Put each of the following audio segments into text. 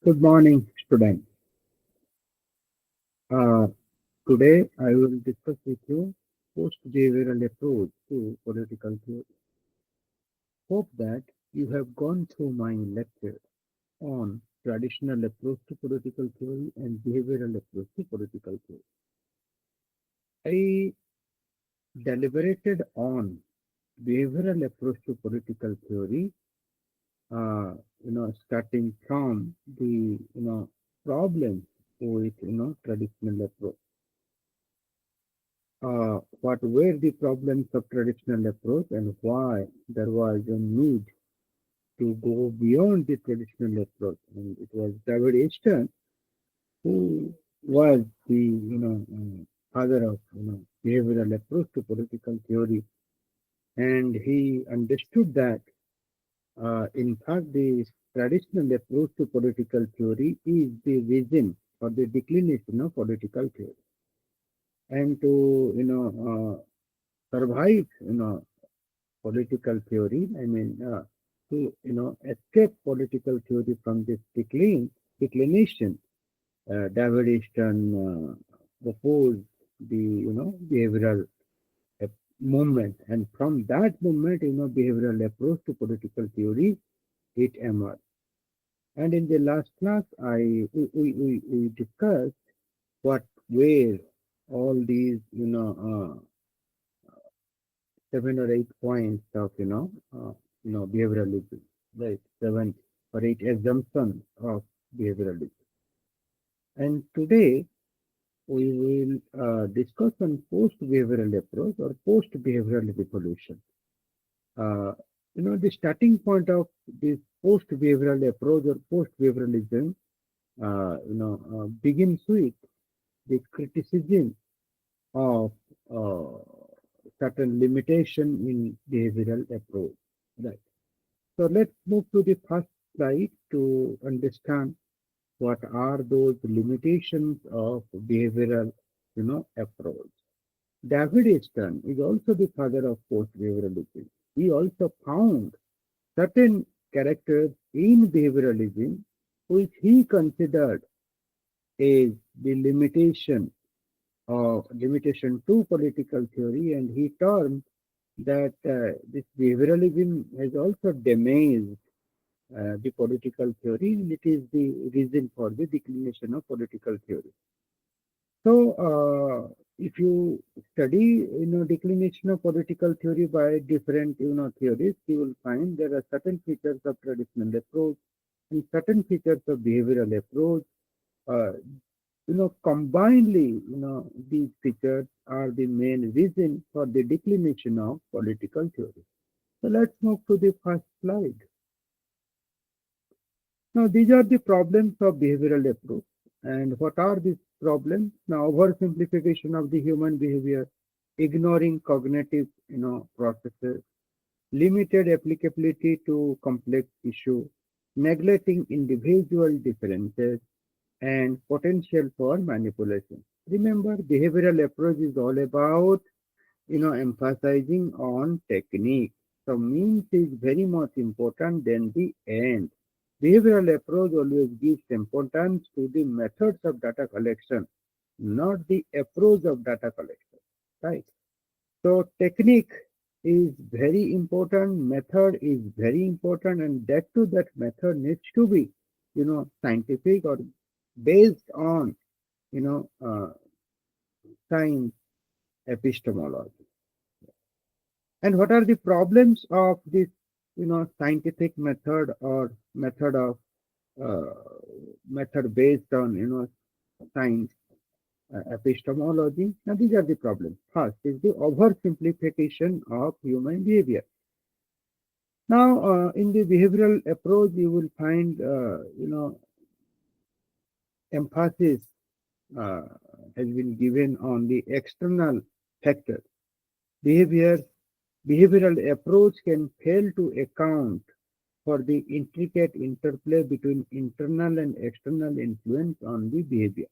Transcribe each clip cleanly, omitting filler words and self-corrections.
Good morning, students. Uh, Today I will discuss with you post-behavioral approach to political theory. Hope that you have gone through my lecture on traditional approach to political theory and behavioral approach to political theory. I deliberated on behavioral approach to political theory, starting from the problems with traditional approach. What were the problems of traditional approach and why there was a need to go beyond the traditional approach. And it was David Easton who was the father of behavioral approach to political theory, and he understood that in fact the traditional approach to political theory is the reason for the declination of political theory, and to survive political theory. I mean, to escape political theory from this declination. David Easton proposed the behavioral uh, movement, and from that movement, behavioral approach to political theory it emerged. And in the last class, we discussed what were all these 7 or 8 points of behavioralism, right? 7 or 8 assumptions of behavioralism. And today we will discuss on post-behavioral approach or post-behavioral revolution. Uh, the starting point of this post-behavioral approach or post-behavioralism, begins with the criticism of uh, certain limitation in behavioral approach. Right. So let's move to the first slide to understand what are those limitations of behavioral, approach. David Easton is also the father of post-behavioralism. He also found certain characters in behavioralism which he considered as the limitation to political theory, and he termed that this behavioralism has also damaged the political theory, and it is the reason for the declination of political theory. So, if you study, declination of political theory by different, theories, you will find there are certain features of traditional approach and certain features of behavioral approach. Uh, Combinedly, these features are the main reason for the declination of political theory. So let's move to the first slide. Now, these are the problems of behavioral approach. And what are these problems? Now, oversimplification of the human behavior, ignoring cognitive, processes, limited applicability to complex issue, neglecting individual differences, and potential for manipulation. Remember, behavioral approach is all about, emphasizing on technique. So means is very much important than the end. Behavioral approach always gives importance to the methods of data collection, not the approach of data collection, right? So technique is very important, method is very important, and that too, that method needs to be, scientific or based on, you know, uh, science epistemology. And what are the problems of this, scientific method or uh, method based on, science epistemology? Now, these are the problems. First is the oversimplification of human behavior. Now, in the behavioral approach, you will find, emphasis uh, has been given on the external factors. Behavior, behavioral approach can fail to account for the intricate interplay between internal and external influence on the behavior.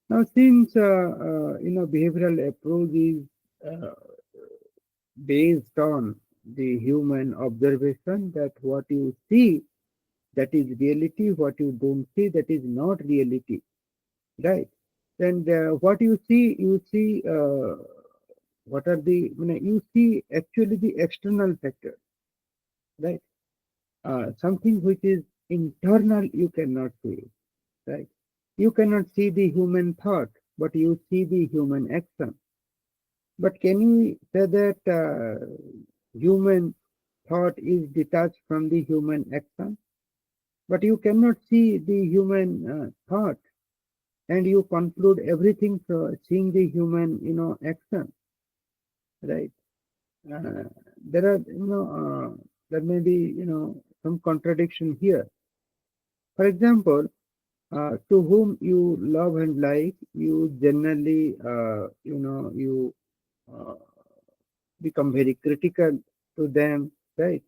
Now, since behavioral approach is uh, based on the human observation, that what you see that is reality. What you don't see, that is not reality, right? And what you see what are the, you see actually the external factor, right? Something which is internal you cannot see, right? You cannot see the human thought, but you see the human action. But can you say that human thought is detached from the human action? But you cannot see the human thought, and you conclude everything through seeing the human, action, right? Uh, there are, there may be, some contradiction here. For example, to whom you love and like, you generally, you uh, become very critical to them, right?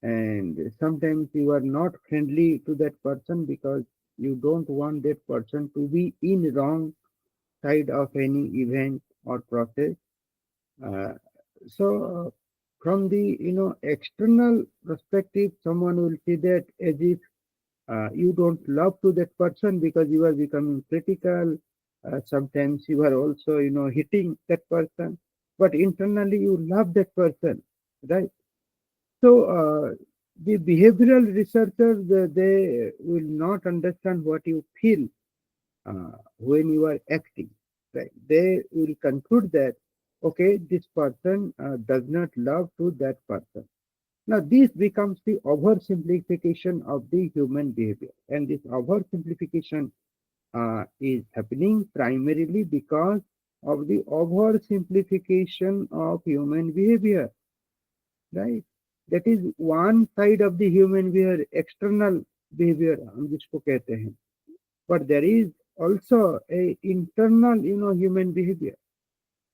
And sometimes you are not friendly to that person because you don't want that person to be in wrong side of any event or process. Uh, so, from the external perspective, someone will see that as if you don't love to that person because you are becoming critical. Sometimes you are also hitting that person, but internally you love that person, right? So the behavioral researchers, they will not understand what you feel when you are acting, right? They will conclude that, okay, this person does not love to that person. Now, this becomes the oversimplification of the human behavior, and this oversimplification is happening primarily because of the oversimplification of human behavior, right? That is one side of the human behavior, external behavior हम जिसको कहते हैं. But there is also a internal, human behavior,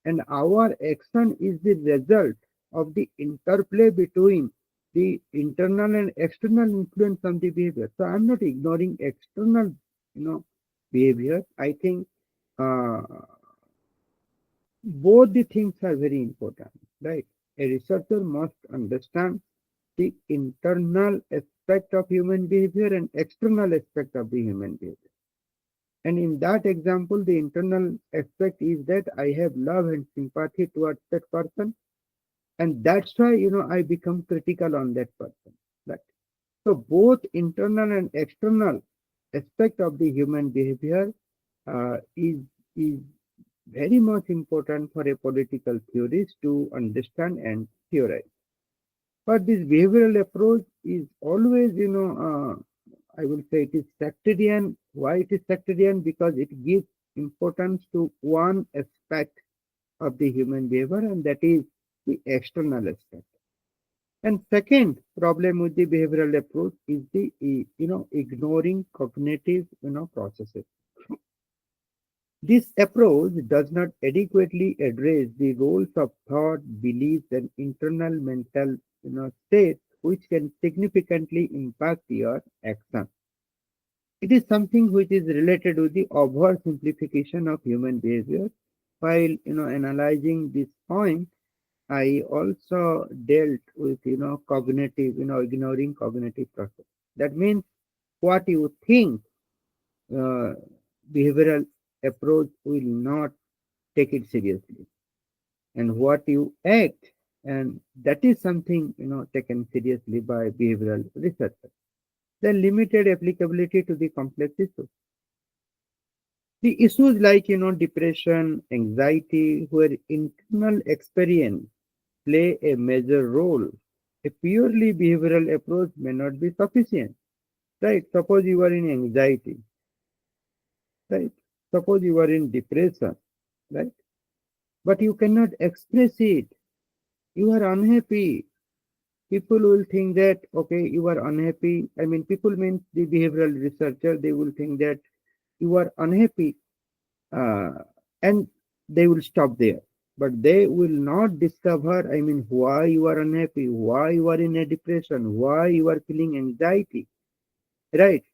and our action is the result of the interplay between the internal and external influence on the behavior. So I'm not ignoring external, behavior. I think uh, both the things are very important, right? A researcher must understand the internal aspect of human behavior and external aspect of the human behavior. And in that example, the internal aspect is that I have love and sympathy towards that person, and that's why I become critical on that person. Right. So both internal and external aspect of the human behavior is very much important for a political theorist to understand and theorize. But this behavioral approach is always, I will say it is sectarian. Why it is sectarian? Because it gives importance to one aspect of the human behavior, and that is the external aspect. And second problem with the behavioral approach is the ignoring cognitive processes. This approach does not adequately address the roles of thought, beliefs, and internal mental states, which can significantly impact your action. It is something which is related with the oversimplification of human behavior. While analyzing this point, I also dealt with cognitive, ignoring cognitive process. That means what you think, uh, behavioral approach will not take it seriously, and what you act, and that is something taken seriously by behavioral researchers. The limited applicability to the complex issues. The issues like depression, anxiety, where internal experience play a major role, a purely behavioral approach may not be sufficient. Right? Suppose you are in anxiety, right? Suppose you are in depression, right? But you cannot express it. You are unhappy. People will think that, okay, you are unhappy. I mean, people means the behavioral researcher, they will think that you are unhappy, uh, and they will stop there. But they will not discover, I mean, why you are unhappy, why you are in a depression, why you are feeling anxiety, right?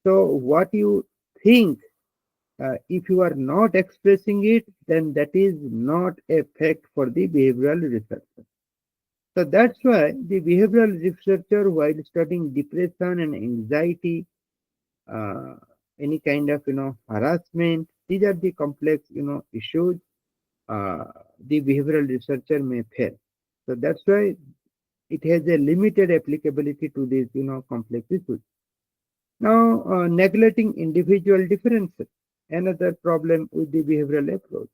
So, what you think, if you are not expressing it, then that is not a fact for the behavioral researcher. So that's why the behavioral researcher, while studying depression and anxiety, uh, any kind of harassment, these are the complex issues uh, the behavioral researcher may face. So that's why it has a limited applicability to these complex issues. Now, neglecting individual differences, another problem with the behavioral approach.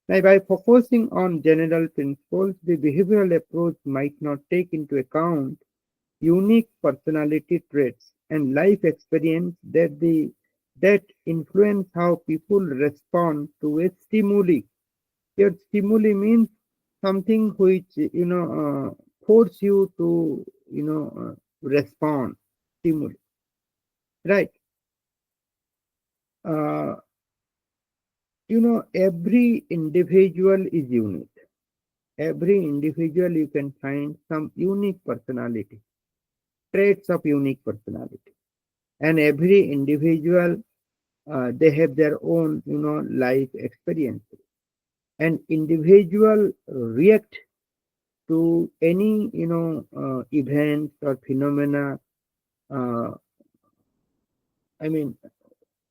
Now, by focusing on general principles, the behavioral approach might not take into account unique personality traits and life experience that influence how people respond to a stimuli. Your stimuli means something which force you to respond. Stimuli, right? Uh, every individual is unique. Every individual you can find some unique personality, traits of unique personality, and every individual they have their own life experiences, and individual react to any events or phenomena. uh, I mean,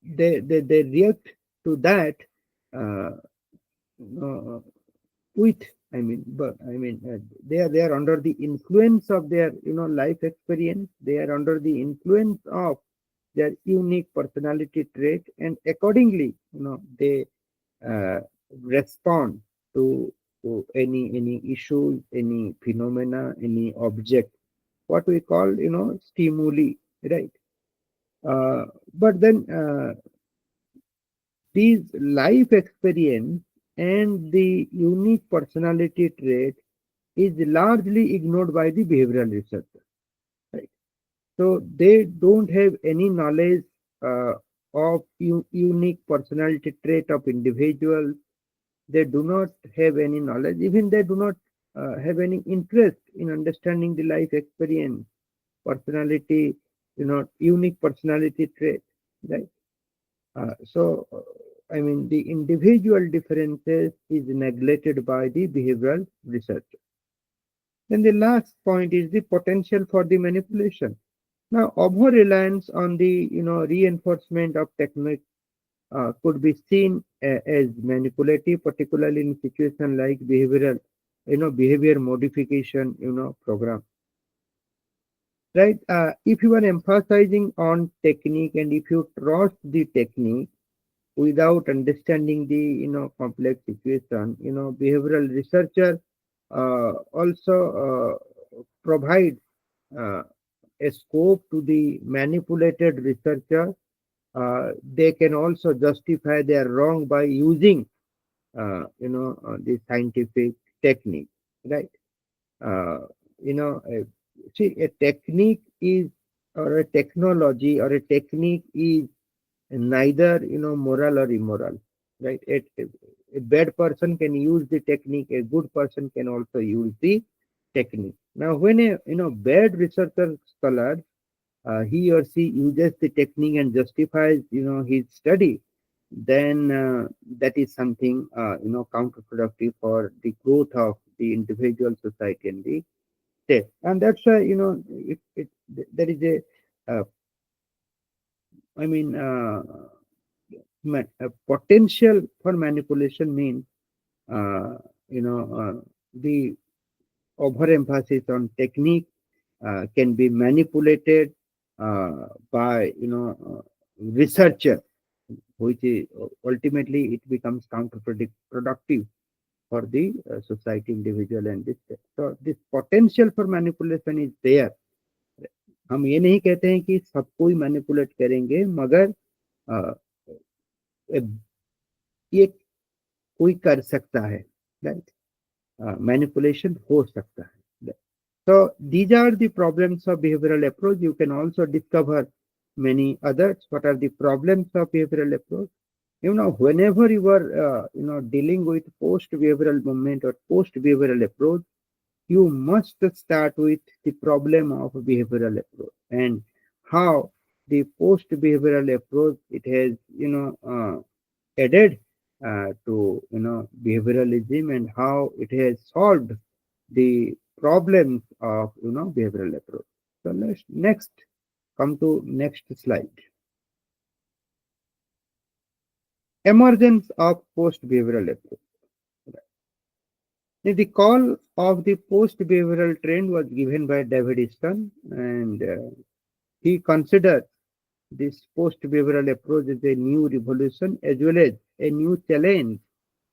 they react to that uh, uh, with, they are under the influence of their life experience. They are under the influence of their unique personality trait, and accordingly they uh, respond to, any issues, any phenomena, any object, what we call stimuli, right? But then these life experience and the unique personality trait is largely ignored by the behavioral researcher, right? So they don't have any knowledge uh, of unique personality trait of individuals. They do not have any knowledge, even they do not have any interest in understanding the life experience, personality, unique personality trait, right? The individual differences is neglected by the behavioral research. Then the last point is the potential for the manipulation. Now, over reliance on the reinforcement of technique could be seen as manipulative, particularly in situation like behavior modification, program. Right? If you are emphasizing on technique and if you trust the technique without understanding the complex situation, behavioral researcher also provide uh, a scope to the manipulated researcher. They can also justify their wrong by using the scientific technique, right? uh, you know uh, See, a technique is, or a technology or a technique is neither moral or immoral, right? A bad person can use the technique, a good person can also use the technique. Now when a bad researcher scholar, he or she uses the technique and justifies his study, then that is something counterproductive for the growth of the individual, society, and the state. And that's why there is a I mean potential for manipulation means uh, you know the overemphasis on technique can be manipulated by researcher, which is ultimately it becomes counterproductive for the society, individual, and this state. So this potential for manipulation is there. हम ये नहीं कहते हैं कि सबको ही manipulate करेंगे, मगर अ, ये कोई कर सकता है, राइट? मैनिपुलेशन हो सकता है. So these are the problems of behavioral approach. You can also discover many others. What are the problems of behavioral approach? Whenever you are dealing with post behavioral movement or post behavioral approach, you must start with the problem of behavioral approach and how the post behavioral approach it has added to behavioralism, and how it has solved the problems of behavioral approach. So let's next come to next slide. Emergence of post behavioral approach. The call of the post behavioral trend was given by David Easton, and he considered this post behavioral approach as a new revolution as well as a new challenge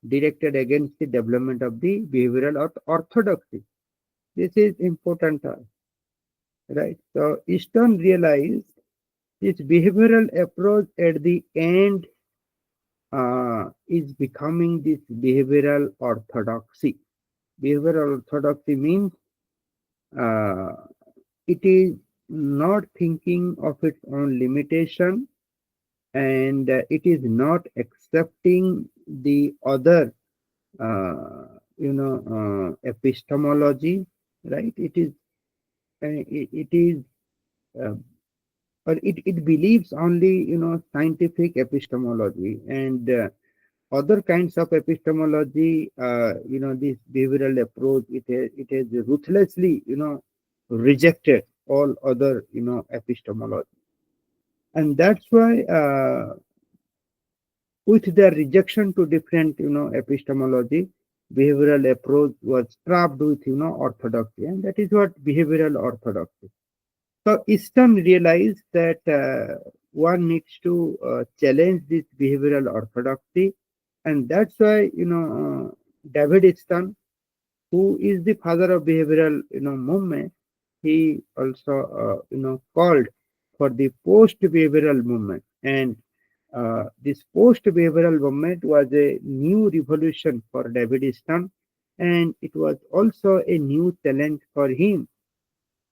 directed against the development of the behavioral orthodoxy. This is important, right? So Easton realized this behavioral approach at the end is becoming this behavioral orthodoxy. Behavioral orthodoxy means uh, it is not thinking of its own limitation, and it is not accepting the other epistemology, right? It is uh, or it believes only scientific epistemology, and other kinds of epistemology, this behavioral approach, it has ruthlessly rejected all other epistemology. And that's why with their rejection to different epistemology, behavioral approach was trapped with orthodoxy, and that is what behavioral orthodoxy. So Easton realized that one needs to challenge this behavioral orthodoxy, and that's why David Easton, who is the father of behavioral movement, he also called for the post behavioral movement, and this post behavioral movement was a new revolution for David Easton, and it was also a new challenge for him,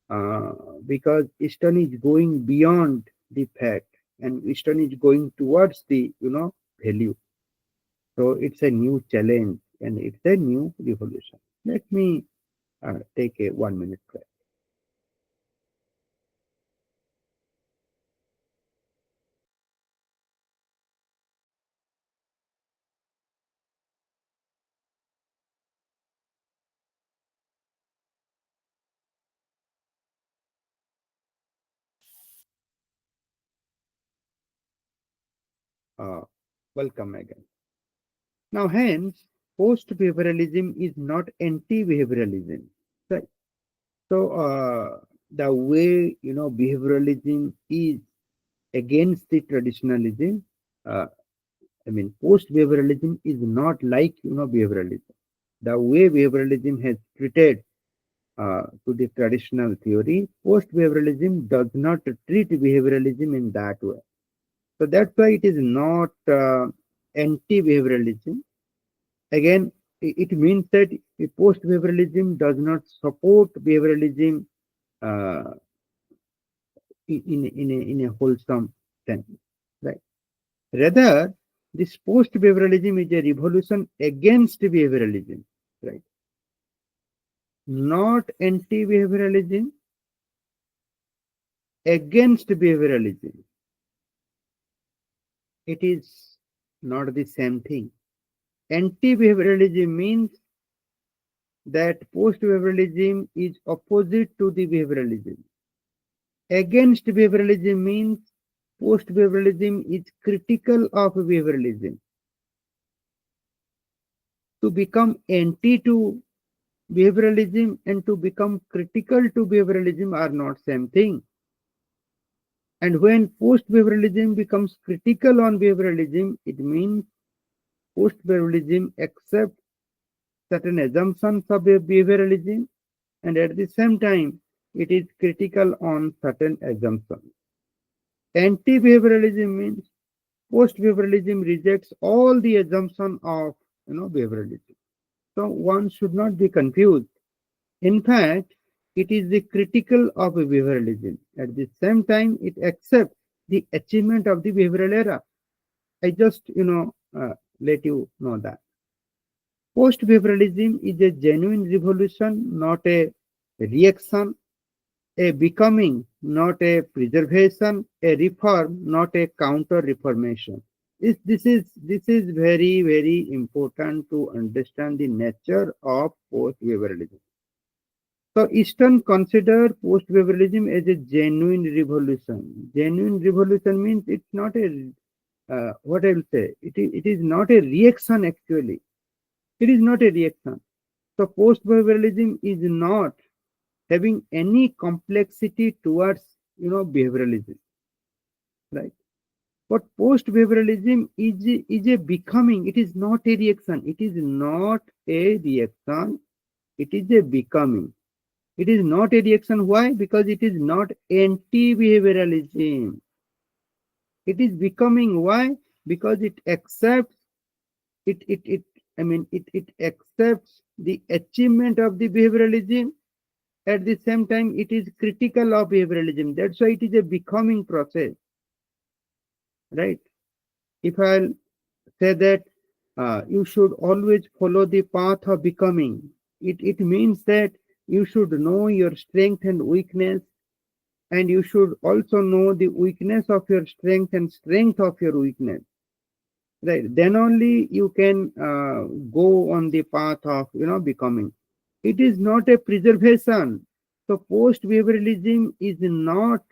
uh, because Easton is going beyond the fact, and Easton is going towards the value. So it's a new challenge and it's a new revolution. Let me take a 1 minute break. Uh, Welcome again. Now, hence, post-behavioralism is not anti-behavioralism. Right? So, the way behavioralism is against the traditionalism, uh, I mean, post-behavioralism is not like behavioralism. The way behavioralism has treated to the traditional theory, post-behavioralism does not treat behavioralism in that way. So that's why it is not anti-behavioralism. Again, it means that post-behavioralism does not support behavioralism uh, in a wholesome sense, right? Rather, this post-behavioralism is a revolution against behavioralism, right? Not anti-behavioralism, against behavioralism. It is not the same thing. Anti-behavioralism means that post-behavioralism is opposite to the behavioralism. Against behavioralism means post-behavioralism is critical of behavioralism. To become anti to behavioralism and to become critical to behavioralism are not same thing. And when post-behavioralism becomes critical on behavioralism, it means post-behavioralism accepts certain assumptions of behavioralism, and at the same time, it is critical on certain assumptions. Anti-behavioralism means post-behavioralism rejects all the assumption of behavioralism. So one should not be confused. In fact, it is the critical of behavioralism. At the same time, it accepts the achievement of the behavioral era. I just let you know that. Post-behavioralism is a genuine revolution, not a reaction, a becoming, not a preservation, a reform, not a counter-reformation. This is very, very important to understand the nature of post-behavioralism. So Eastern consider post-behavioralism as a genuine revolution. Genuine revolution means it's not a what I will say. It is not a reaction actually. It is not a reaction. So post-behavioralism is not having any complexity towards behavioralism, right? But post-behavioralism is a becoming. It is not a reaction. It is not a reaction. It is a becoming. It is not a reaction. Why? Because it is not anti-behavioralism. It is becoming. Why? Because it accepts it I mean it accepts the achievement of the behavioralism. At the same time, it is critical of behavioralism. That's why it is a becoming process, right? If I'll say that you should always follow the path of becoming, it means that you should know your strength and weakness, and you should also know the weakness of your strength and strength of your weakness, right? Then only you can go on the path of becoming. It is not a preservation. So post behavioralism is not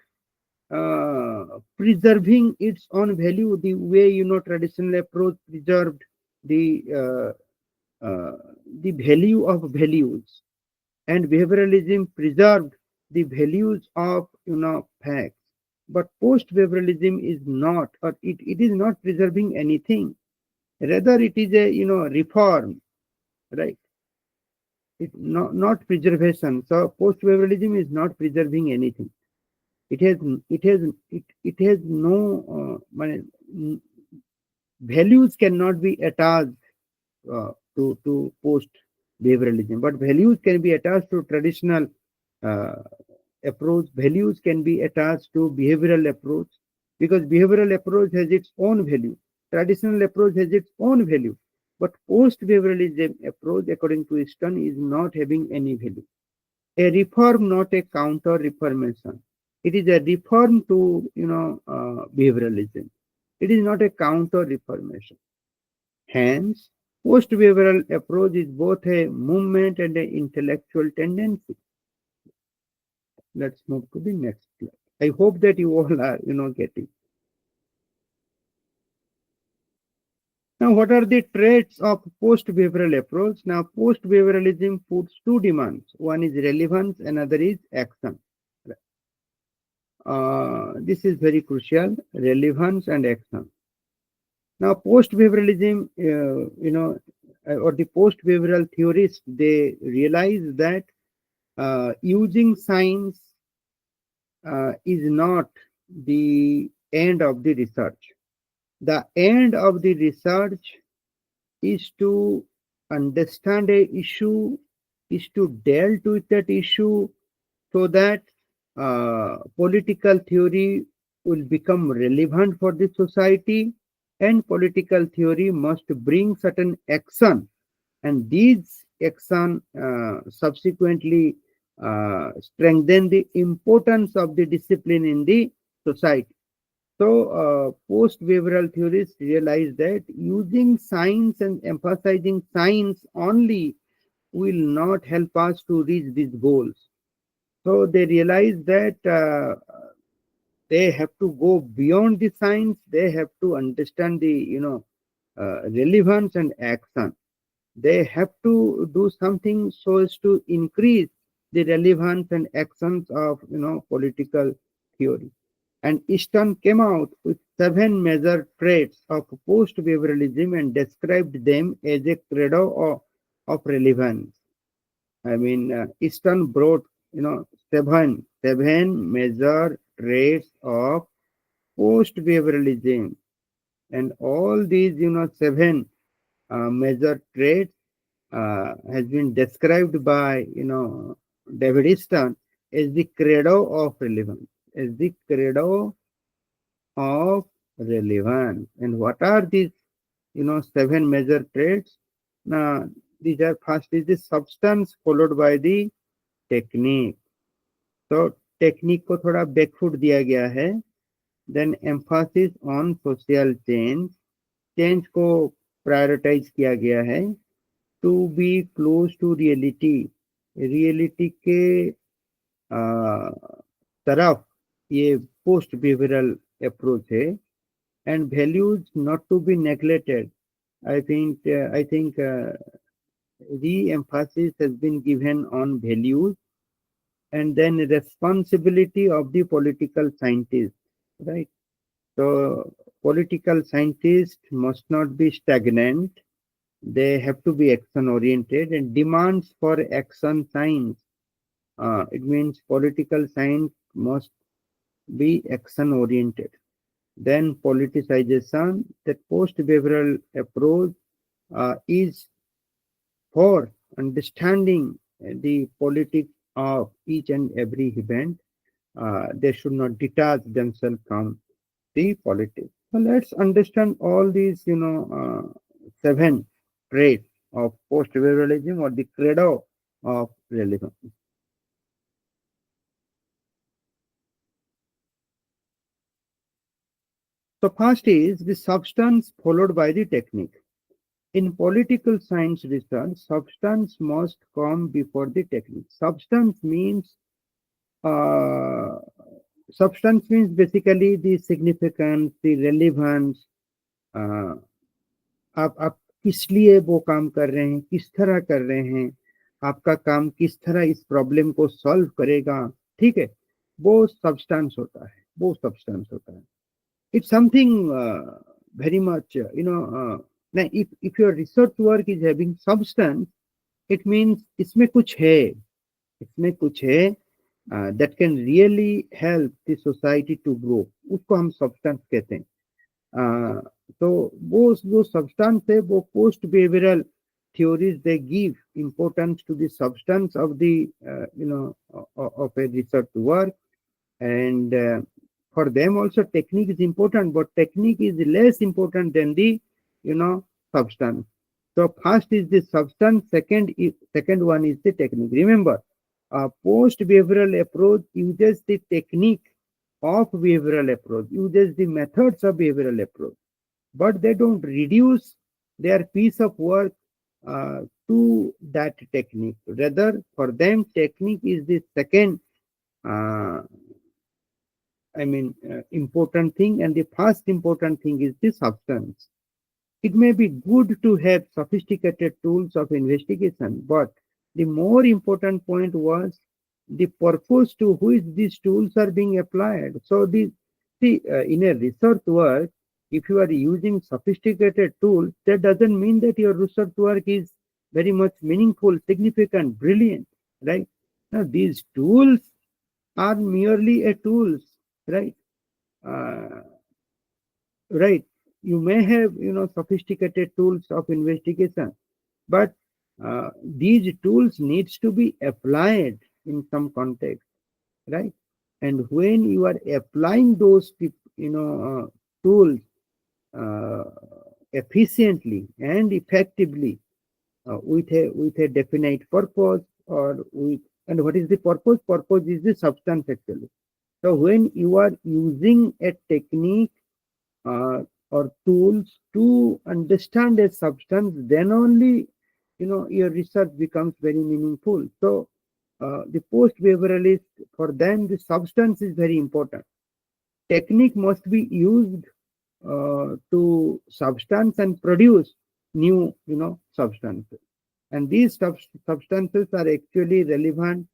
preserving its own value the way traditional approach preserved the the value of values, and behavioralism preserved the values of facts. But post behavioralism is not, or it is not preserving anything. Rather, it is a reform, right? It not preservation. So post behavioralism is not preserving anything. It has it has no values cannot be attached to post behavioralism, but values can be attached to traditional uh, approach. Values can be attached to behavioral approach, because behavioral approach has its own value. Traditional approach has its own value, but post behavioralism approach, according to Easton, is not having any value. A reform, not a counter reformation. It is a reform to behavioralism. It is not a counter reformation. Hence, post behavioral approach is both a movement and an intellectual tendency. Let's move to the next slide. I hope that you all are getting. Now, what are the traits of post behavioral approach? Now, post behavioralism puts two demands. One is relevance, another is action. This is very crucial, relevance and action. Now, post-behavioralism, or the post-behavioral theorists, they realize that using science is not the end of the research. The end of the research is to understand a issue, is to deal with that issue, so that political theory will become relevant for the society, and political theory must bring certain action, and these action subsequently strengthen the importance of the discipline in the society. So post-behavioral theorists realize that using science and emphasizing science only will not help us to reach these goals. So they realize that they have to go beyond the science. They have to understand the relevance and action. They have to do something so as to increase the relevance and actions of political theory. And Easton came out with 7 major traits of post-behavioralism and described them as a credo of relevance. I mean, Easton brought, seven major traits of post-behavioralism, and all these, 7 major traits has been described by, David Easton as the credo of relevance, as the credo of relevance. And what are these, 7 major traits? Now, these are, first is the substance, followed by the technique. तो technique को थोड़ा backfoot दिया गया है. Then emphasis on social change, change को prioritize किया गया है. To be close to reality, reality के तरफ ये पोस्ट बिहेवियरल अप्रोच है, and values not to be neglected. I think re-emphasis has been given on values, and then responsibility of the political scientists, right? So political scientists must not be stagnant. They have to be action oriented, and demands for action science. It means political science must be action oriented. Then politicization, that post-behavioral approach is for understanding the politics of each and every event. They should not detach themselves from the politics. So let's understand all these, 7 traits of post-behavioralism, or the credo of realism. So first is the substance followed by the technique. In political science research, substance must come before the technique. Uh, Substance means basically the significance, the relevance. uh, आप किस लिए वो काम कर रहे हैं, किस तरह कर रहे हैं, आपका काम किस तरह इस प्रॉब्लम को सॉल्व करेगा, ठीक है, वो सब्सटेंस होता है, वो सब्सटेंस होता है. It's something very much, now if your research work is having substance, it means इसमें कुछ है, इसमें कुछ है that can really help the society to grow. उसको हम substance कहते हैं. तो वो जो substance है, वो post behavioral theories, they give importance to the substance of the of a research work. And for them also technique is important, but technique is less important than the substance. So first is the substance, second one is the technique. Remember, a post behavioral approach uses the technique of behavioral approach, uses the methods of behavioral approach, but they don't reduce their piece of work to that technique. Rather, for them, technique is the second uh, important thing, and the first important thing is the substance. It may be good to have sophisticated tools of investigation, but the more important point was the purpose to which these tools are being applied. So, in a research work, if you are using sophisticated tools, that doesn't mean that your research work is very much meaningful, significant, brilliant, right? Now, these tools are merely a tools, right? Uh, right. You may have, sophisticated tools of investigation, but these tools needs to be applied in some context, right? And when you are applying those, tools uh, efficiently and effectively, with a definite purpose, or with, and what is the purpose? Purpose is the substance actually. So when you are using a technique uh, or tools to understand a substance, then only your research becomes very meaningful. So the post behavioralist, for them the substance is very important. Technique must be used to substance and produce new substances, and these substances are actually relevant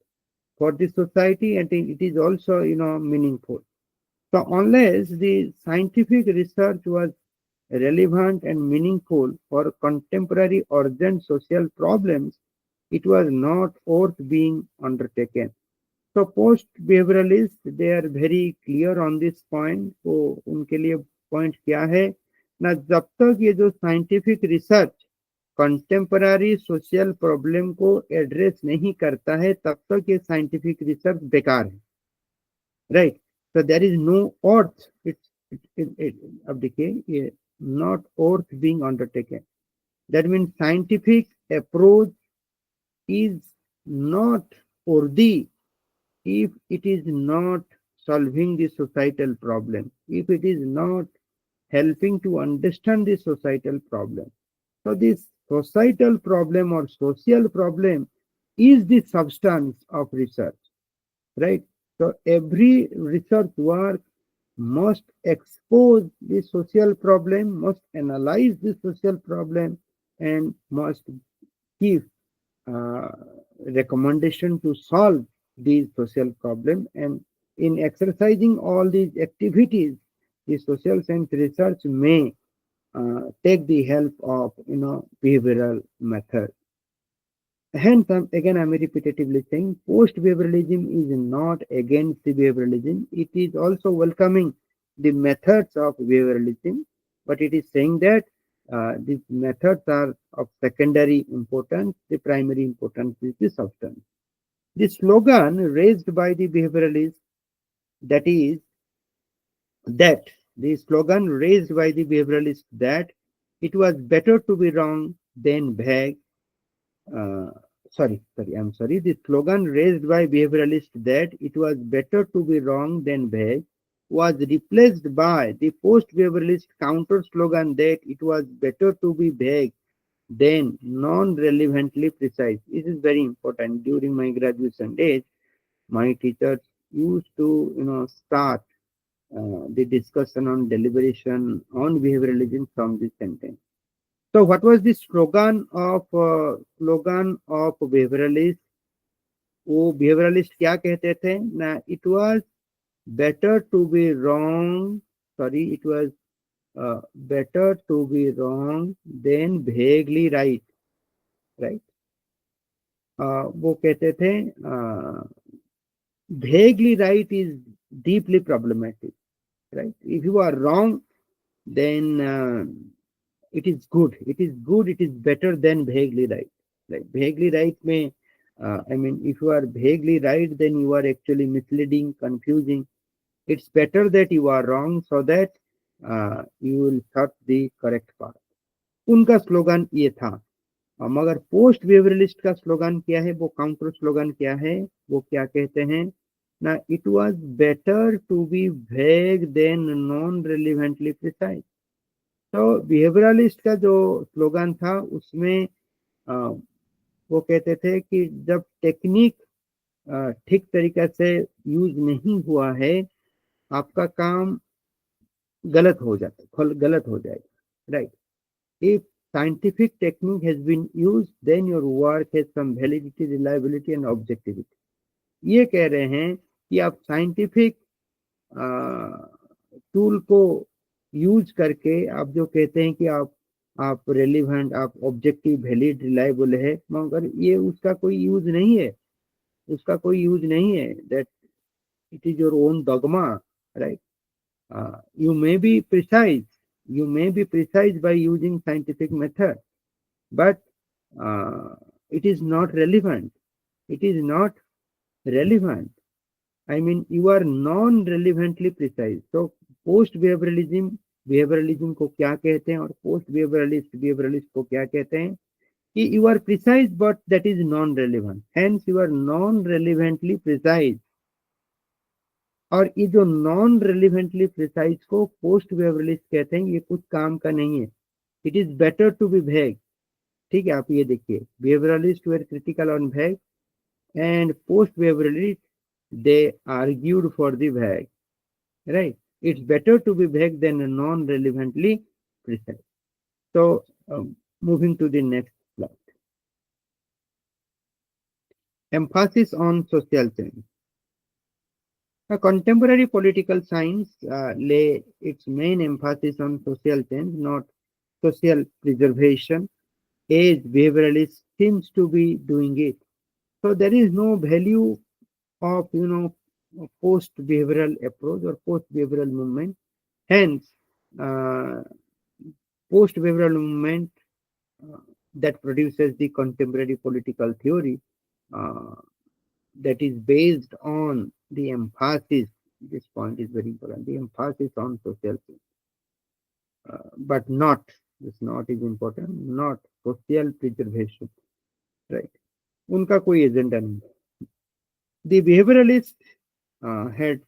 for the society, and it is also meaningful. So unless the scientific research was relevant and meaningful for contemporary urgent social problems, it was not worth being undertaken. So post behavioralists, they are very clear on this point. तो उनके लिए point क्या है ना, जब तक ये जो scientific research contemporary social problem को एड्रेस नहीं करता है, तब तक ये साइंटिफिक रिसर्च बेकार है, right? So there is no worth. अब देखिए, ये not worth being undertaken. That means scientific approach is not worthy if it is not solving the societal problem, if it is not helping to understand the societal problem. So this societal problem or social problem is the substance of research, right? So every research work must expose the social problem, must analyze the social problem, and must give uh, recommendation to solve these social problem. And in exercising all these activities, the social science research may take the help of behavioral method. Hence, again, I'm repetitively saying post-behavioralism is not against the behavioralism. It is also welcoming the methods of behavioralism, but it is saying that these methods are of secondary importance. The primary importance is the substance. The slogan raised by the behavioralists, that is, that the slogan raised by the behavioralists, that it was better to be wrong than vague. uh, I'm sorry. The slogan raised by behavioralists, that it was better to be wrong than vague, was replaced by the post-behavioralist counter slogan that it was better to be vague than non-relevantly precise. This is very important. During my graduation days, my teachers used to, start the discussion on deliberation on behavioralism from this sentence. So what was the slogan of behavioralist? वो behavioralist क्या कहते थे ना? It was better to be wrong. Sorry, it was better to be wrong than vaguely right. Right? वो कहते थे vaguely right is deeply problematic. Right? If you are wrong, then it is good. It is good. It is better than vaguely right. Like vaguely right may, I mean, if you are vaguely right, then you are actually misleading, confusing. It's better that you are wrong so that you will search the correct path. उनका slogan ये था। मगर post बेवरलिस्ट का slogan क्या है, वो counter slogan क्या है, वो क्या कहते हैं ना? It was better to be vague than non relevantly precise. तो बिहेवियरलिस्ट का जो स्लोगन था उसमें वो कहते थे कि जब टेक्निक ठीक तरीका से यूज नहीं हुआ है, आपका काम गलत हो जाता, गलत हो जाएगा। Right? If scientific technique has been use, then your work has some validity, reliability and objectivity. ये कह रहे हैं कि आप साइंटिफिक टूल को यूज करके आप जो कहते हैं कि आप रेलिवेंट, आप ऑब्जेक्टिव, वैलिड, रिलायबल है, मगर ये उसका कोई यूज नहीं है। उसका कोई यूज नहीं है। That it is your own dogma. Right? You may be precise, you may be precise by using scientific method, but it is not relevant. It is not relevant. I mean, you are non-relevantly precise. So post behavioralism को क्या कहते हैं और post behavioralist को क्या कहते हैं कि you are precise but that is non-relevant, hence you are non-relevantly precise। और ये जो नॉन रेलिवेंटली प्रिसाइज को पोस्ट बेवरलिस्ट कहते हैं, ये कुछ काम का नहीं है। It is better to be vague. ठीक है, आप ये देखिए, behaviouralist were critical on vague and post behaviouralist they argued for the vague. Right? It's better to be vague than non relevantly precise. So moving to the next slide. Emphasis on social change. Contemporary political science lay its main emphasis on social change, not social preservation, as behavioralists seems to be doing it. So there is no value of post-behavioral approach or post-behavioral movement. Hence, uh, post-behavioral movement uh, that produces the contemporary political theory uh, that is based on the emphasis. This point is very important. The emphasis on social change, but not, this not is important, not social preservation. Right? उनका कोई agenda नहीं। The behavioralists had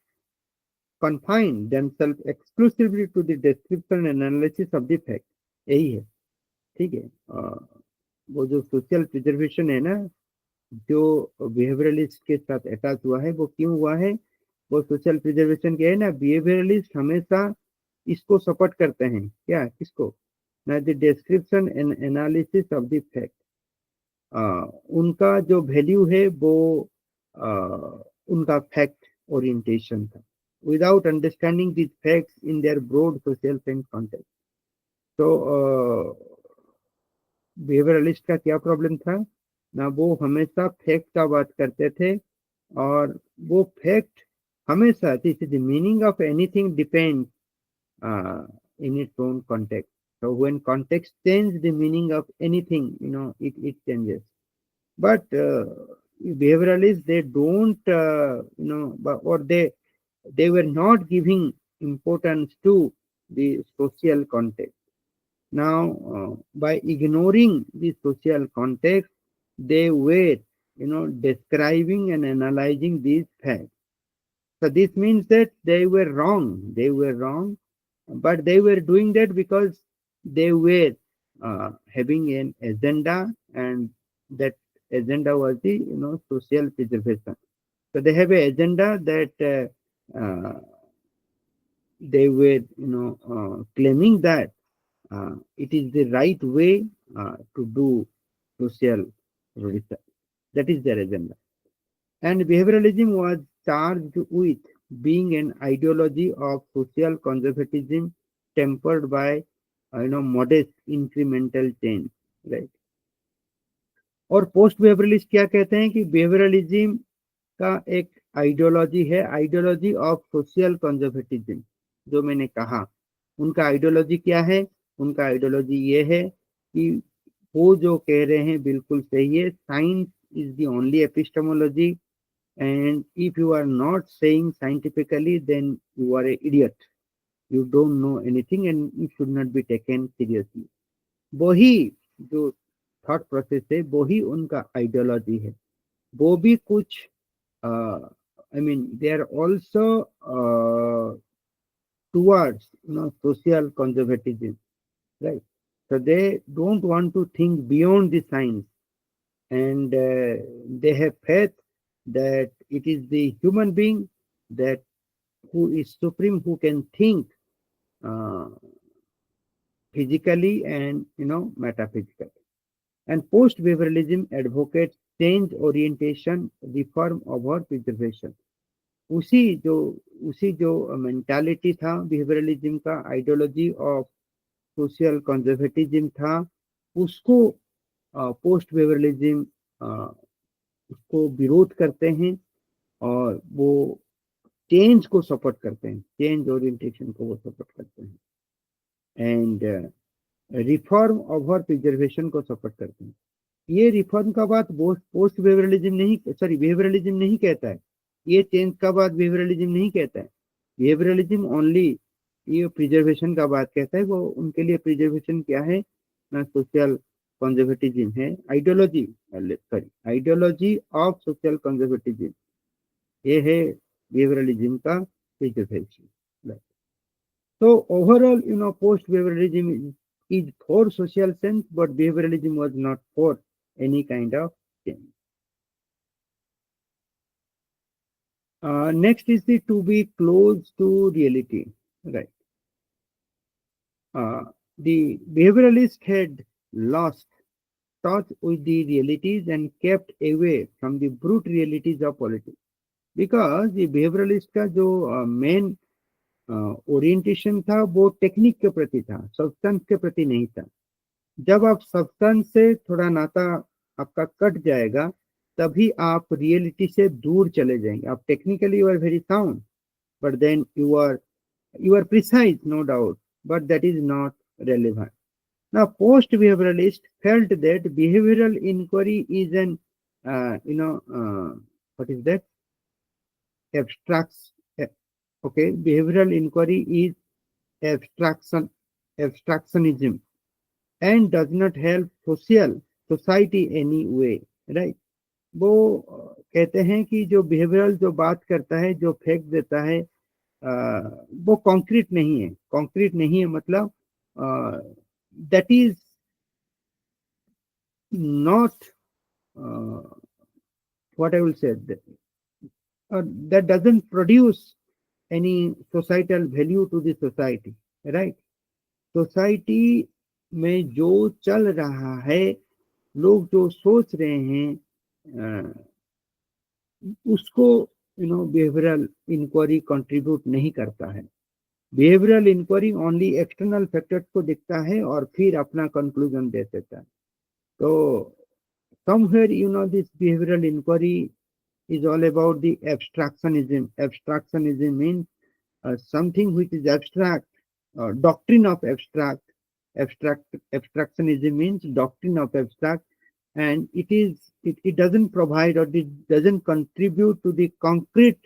confined themselves exclusively to the description and analysis of the fact। यही है। ठीक है? वो जो social preservation है ना, जो बिहेवियरलिस्ट के साथ अटैच हुआ है वो क्यों हुआ है, वो सोशल प्रिजर्वेशन के है ना। बिहेवियरलिस्ट हमेशा इसको सपोर्ट करते हैं, क्या किसको, ना the description and analysis of the fact. उनका जो वैल्यू है वो आ, उनका फैक्ट ओरिएंटेशन था, without understanding this facts in their broad social sense context. तो बिहेवियरलिस्ट का क्या प्रॉब्लम था ना, वो हमेशा फैक्ट का बात करते थे, और वो फैक्ट हमेशा, this is the meaning of anything depend in its own context. So when context change the meaning of anything, it changes. But behavioralists, they don't, or they were not giving importance to the social context. Now, by ignoring the social context, they were, describing and analyzing these facts. So this means that they were wrong. They were wrong, but they were doing that because they were having an agenda, and that agenda was the social preservation. So they have an agenda that they were claiming that it is the right way to do social research. That is their agenda. And behavioralism was charged with being an ideology of social conservatism tempered by modest incremental change, right? और post behaviouralist क्या कहते हैं कि behaviourism का एक ideology है, ideology of social conservatism. जो मैंने कहा, उनका आइडियोलॉजी क्या है, उनका आइडियोलॉजी ये है कि वो जो कह रहे हैं बिल्कुल सही है, science is the only epistemology, and if you are not saying scientifically, then you are an idiot, you don't know anything and you should not be taken seriously। वही जो थॉट प्रोसेस है वही उनका आइडियोलॉजी है। वो भी कुछ I mean they are also towards social conservatism, right? So they don't want to think beyond the science, and they have faith that it is the human being that who is supreme, who can think uh, physically and metaphysically. And post behavioralism advocates change orientation, reform over preservation। उसी जो उसी जो mentality था behaviourism का, ideology of social conservatism था, उसको post behaviourism उसको विरोध करते हैं, और वो चेंज को सपोर्ट करते हैं, चेंज ओरिएंटेशन को वो सपोर्ट करते हैं, एंड रिफॉर्म ओवर प्रिजर्वेशन को सपोर्ट करते हैं। ये रिफॉर्म का बात पोस्ट बिहेवियरलिज्म नहीं, सॉरी बिहेवियरलिज्म नहीं कहता है, ये चेंज का बात बिहेवियरलिज्म नहीं कहता है। बिहेवियरलिज्म ओनली ये प्रिजर्वेशन का बात कहता है। वो उनके लिए प्रिजर्वेशन क्या है ना, सोशल कंजर्वेटिज्म है, ideology, sorry ideology of social conservatism, ये है behavioralism का preservation, right? So overall, post behavioralism is for social sense, but behavioralism was not for any kind of change. Next is the to be close to reality, right? The behavioralist had lost touch with the realities and kept away from the brute realities of politics, because ये behavioralist का जो main orientation था वो technique के प्रति था, substance के प्रति नहीं था। जब आप सब्सटेंस से थोड़ा नाता आपका कट जाएगा, तभी आप रियलिटी से दूर चले जाएंगे। आप technically you are very sound, but then you are precise, no doubt, but that is not relevant. Now, post behavioralist felt that behavioral inquiry is an what is that, abstracts, okay, behavioral inquiry is abstractionism and does not help society any way, right? वो कहते हैं कि जो behavioural जो बात करता है, जो फैक्ट देता है, वो कॉन्क्रीट नहीं है, कॉन्क्रीट नहीं है, मतलब that is not what I will say, that doesn't produce any societal value to the society, right? Society में जो चल रहा है, लोग जो सोच रहे हैं, उसको बिहेवियरल इंक्वायरी कंट्रीब्यूट नहीं करता है। Behavioural inquiry only external factors को देखता है और फिर अपना कंक्लूजन दे देता है। तो somewhere this behavioral inquiry is all about the abstractionism. Abstractionism means something which is abstract, doctrine of abstract. Abstractionism means doctrine of abstract, and it doesn't provide, or it doesn't contribute to the concrete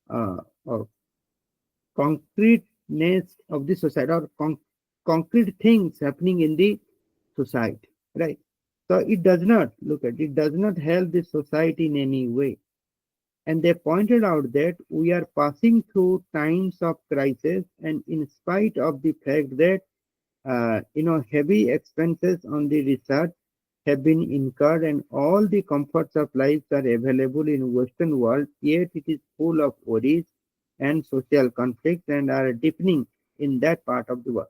or concreteness of the society, or concrete things happening in the society, right? So it does not it does not help the society in any way. And they pointed out that we are passing through times of crisis, and in spite of the fact that heavy expenses on the research have been incurred and all the comforts of life are available in Western world, yet it is full of worries and social conflicts and are deepening in that part of the world.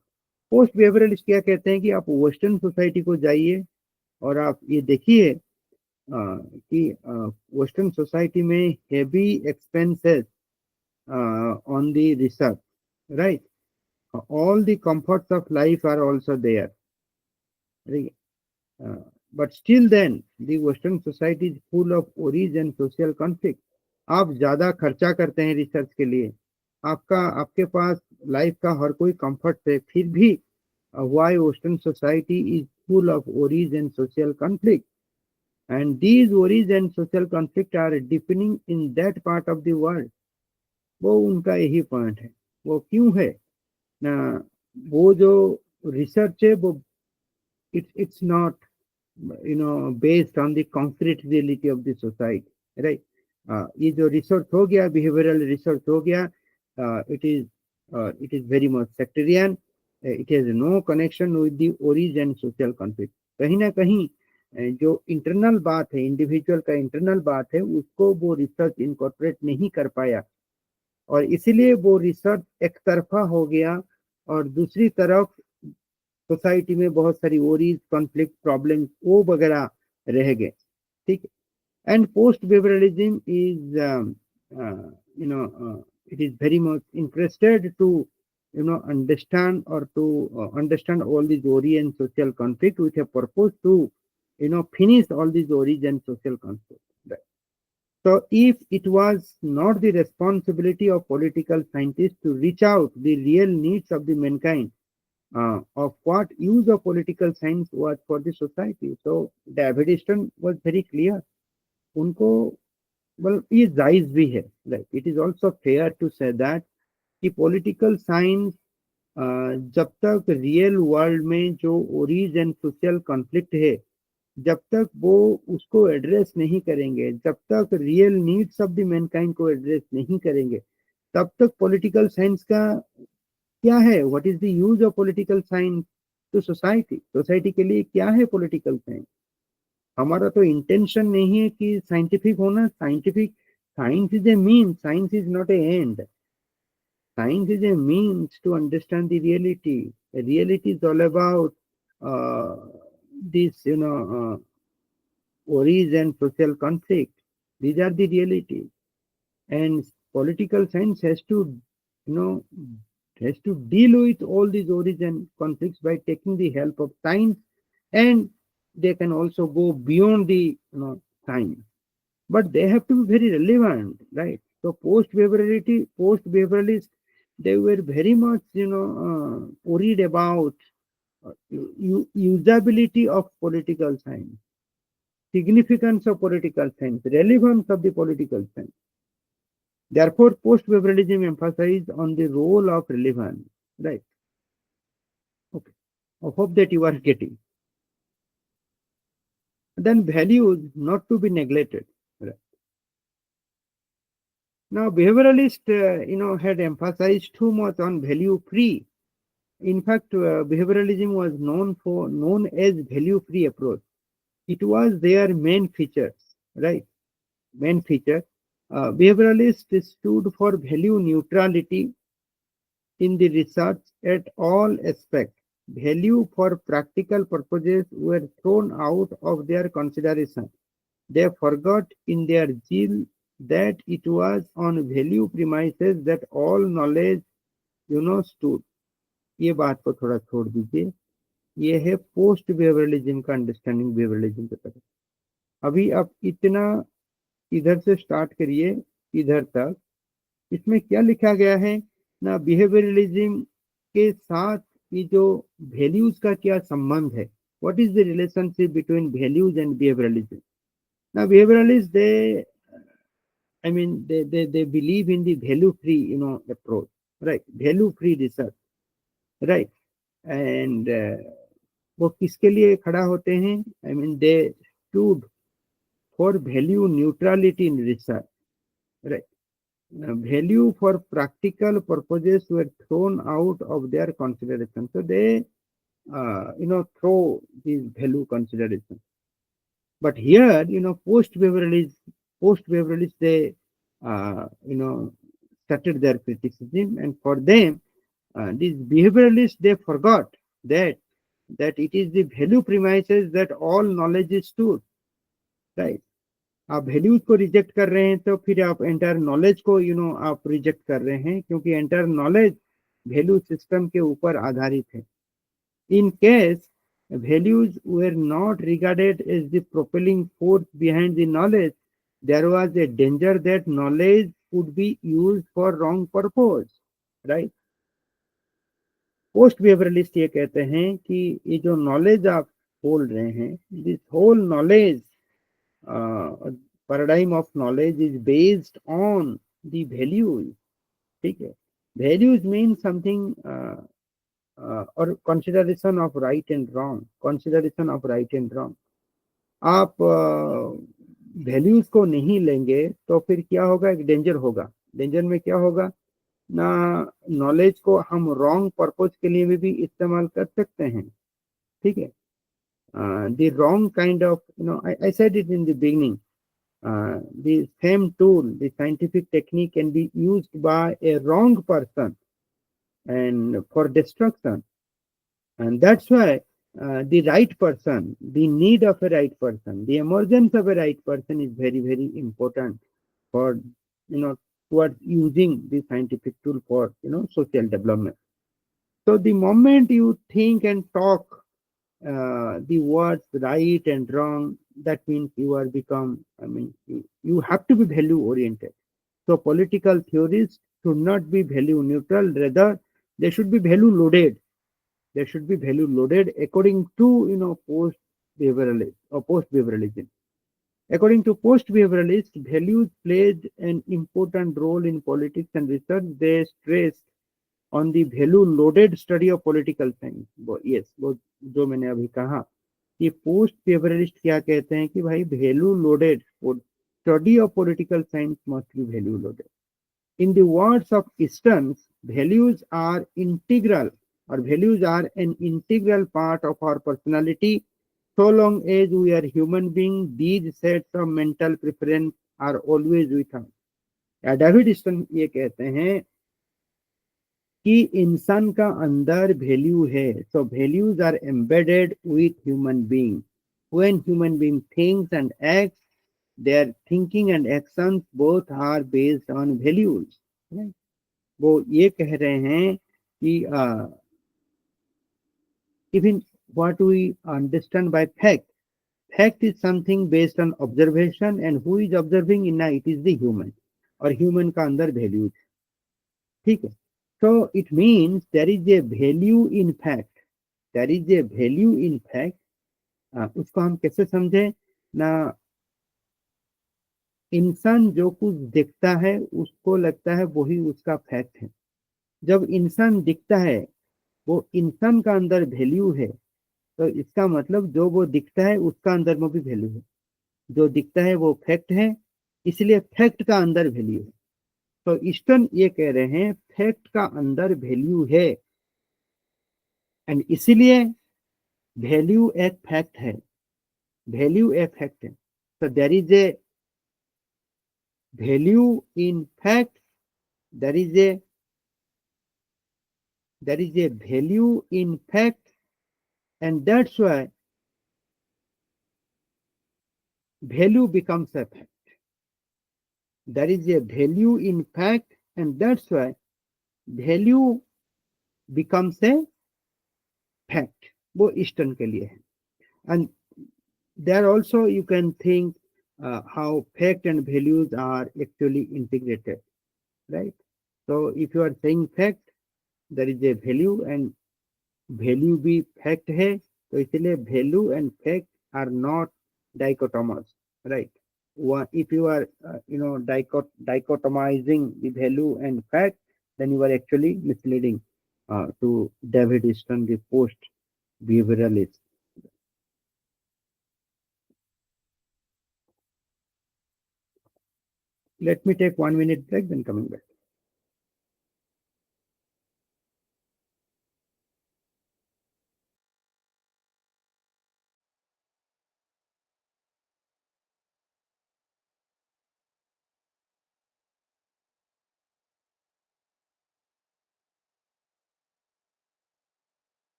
Post behaviouralist क्या कहते हैं कि आप western society को जाइए और आप ये देखिए कि वेस्टर्न सोसाइटी में heavy expenses on the research, right? all the comforts of life are also there, but still then the Western society is full of worries and social conflict. आप ज्यादा खर्चा करते हैं रिसर्च के लिए, आपके पास लाइफ का हर कोई कंफर्ट है, फिर भी why Western society is full of worries and social conflict, and these worries and social conflict are deepening in that part of the world. वो उनका यही पॉइंट है। वो क्यों है ना? वो जो रिसर्च है वो it's not based on the concrete reality of the society, right? ये जो रिसर्च हो गया, बिहेवियरल रिसर्च हो गया, it is very much sectarian. It has no connection with the worries and social conflict. कहीं ना कहीं जो इंटरनल बात है, इंडिविजुअल का इंटरनल बात है, उसको वो रिसर्च इनकॉर्पोरेट नहीं कर पाया, और इसीलिए वो रिसर्च एक तरफा हो गया और दूसरी तरफ सोसाइटी में बहुत सारी वरीज, कॉन्फ्लिक्ट, प्रॉब्लम्स वो वगैरह रह गए, ठीक है। And post behaviourism is it is very much interested to understand, or to understand all these worry and social conflict with a purpose to finish all these worries and social conflict, right? So if it was not the responsibility of political scientists to reach out the real needs of the mankind, of what use of political science was for the society, so David Easton was very clear. उनको ये जायज भी है, right? It is also fair to say that कि political science जब तक real world में जो ओरीज एंड सोशल कॉन्फ्लिक्ट है, जब तक वो उसको एड्रेस नहीं करेंगे, जब तक real needs of the mankind को एड्रेस नहीं करेंगे, तब तक पॉलिटिकल साइंस का क्या है? What is the use of political science to society? Society के लिए क्या है पॉलिटिकल साइंस? हमारा तो इंटेंशन नहीं है कि साइंटिफिक होना। Science is a mean, science is not a end. Science is a means to understand the reality. Reality is all about this worries and social conflict. These are the realities, and political science has to deal with all these worries and conflicts by taking the help of science, and they can also go beyond the science, but they have to be very relevant, right? So post-behavioralists, they were very much worried about usability of political science, significance of political science, relevance of the political science. Therefore, post-behavioralism emphasized on the role of relevance, right? Okay. I hope that you are getting. Then values not to be neglected. Right? Now, behavioralists, had emphasized too much on value-free. In fact, behavioralism was known as value-free approach. It was their main features, right? main feature. Behavioralists stood for value neutrality in the research at all aspects. Value for practical purposes were thrown out of their consideration. They forgot in their zeal that it was on value premises that all knowledge, stood. ये बात को थोड़ा छोड़ दीजिए. ये है post behaviourism का understanding behaviourism की तरफ. अभी आप इतना इधर से स्टार्ट करिए इधर तक. इसमें क्या लिखा गया है ना, बिहेवियरलिज्म के साथ ये जो वैल्यूज का क्या संबंध है. What is the relationship between values and behaviourism. ना behaviouralist they believe in the value free approach, right? Value free research, right? And वो किसके लिए खड़ा होते हैं. they stood for value neutrality in research, right? Value for practical purposes were thrown out of their consideration. So they, throw these value considerations. But here, post-behavioralists, they, started their criticism, and for them, these behavioralists, they forgot that it is the value premises that all knowledge is stored, right? आप values को reject कर रहे हैं तो फिर आप entire knowledge को आप रिजेक्ट कर रहे हैं, क्योंकि एंटायर नॉलेज वैल्यू सिस्टम के ऊपर आधारित है. In case values were not regarded as the propelling force behind the knowledge, there was a danger that knowledge would be used for wrong purpose, right? Post behaviouralist ये कहते हैं कि ये जो नॉलेज आप बोल रहे हैं, this whole knowledge paradigm of knowledge is based on the values. ठीक है. Values mean something or consideration of right and wrong. Consideration of right and wrong. आप वैल्यूज को नहीं लेंगे तो फिर क्या होगा, एक डेंजर होगा. डेंजर में क्या होगा ना, नॉलेज को हम रॉन्ग पर्पज के लिए भी इस्तेमाल कर सकते हैं. ठीक है. the wrong kind of, I said it in the beginning, the same tool, the scientific technique can be used by a wrong person and for destruction. And that's why the right person, the need of a right person, the emergence of a right person is very, very important for, towards using the scientific tool for, social development. So the moment you think and talk the words right and wrong, that means you are become, you have to be value oriented. So political theories should not be value neutral, rather they should be value loaded. They should be value loaded according to, post behavioralism or post behavioralism. According to post behavioralists, values played an important role in politics and research. They stress on the value loaded study of political science. Yes, वो जो मैंने अभी कहा कि post बेहवियरिस्ट क्या कहते हैं कि भाई value loaded study of political science must be value loaded. In the words of ईस्टर्न्स, values are integral, or values are an integral part of our personality. So long as we are human beings, these sets of mental preference are always with us. David Easton ये कहते हैं कि इंसान का अंदर value है. So values are embedded with human being. When human being thinks and acts, their thinking and actions both are based on values. वो ये कह रहे हैं कि even what we understand by fact, fact is something based on observation, and who is observing in it is the human, और human का अंदर values. ठीक है. So it means there is a value in fact. There is a value in fact. उसको हम कैसे समझे ना, इंसान जो कुछ देखता है उसको लगता है वही उसका फैक्ट है. जब इंसान दिखता है, वो इंसान का अंदर वैल्यू है, तो इसका मतलब जो वो दिखता है उसका अंदर में भी वैल्यू है. जो दिखता है वो फैक्ट है, इसलिए फैक्ट का अंदर वैल्यू है. तो ईस्टर्न ये कह रहे हैं फैक्ट का अंदर वैल्यू है, एंड इसीलिए वैल्यू एक फैक्ट है. वैल्यू एक फैक्ट है. तो there is a value in fact, there is a value in fact, and that's why value becomes a fact. There is a value in fact, and that's why value becomes a fact. वो eastern के लिए है. And there also you can think how fact and values are actually integrated, right? So if you are saying fact, there is a value and value भी fact है, तो इसलिए value and fact are not dichotomous, right? If you are dichotomizing the value and fact, then you are actually misleading to David Easton, the post behavioralist. Let me take 1 minute break, then coming back.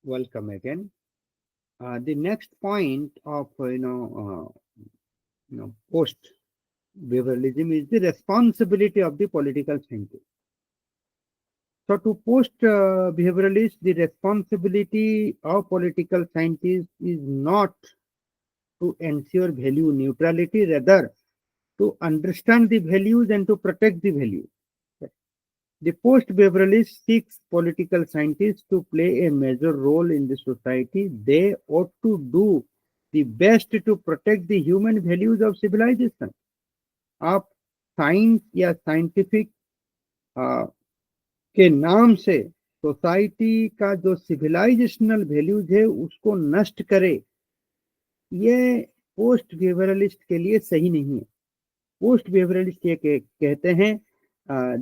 Welcome again. The next point of post behavioralism is the responsibility of the political scientist. So to post behavioralists, the responsibility of political scientists is not to ensure value neutrality, rather to understand the values and to protect the values. The post-behavioralist seeks political scientists to play a major role in the society. They ought to do the best to protect the human values of civilization. आप science या scientific के नाम से society का जो civilisational values है उसको नष्ट करे, ये पोस्ट बिहेवियरलिस्ट के लिए सही नहीं है. पोस्ट बिहेवियरलिस्ट ये कहते हैं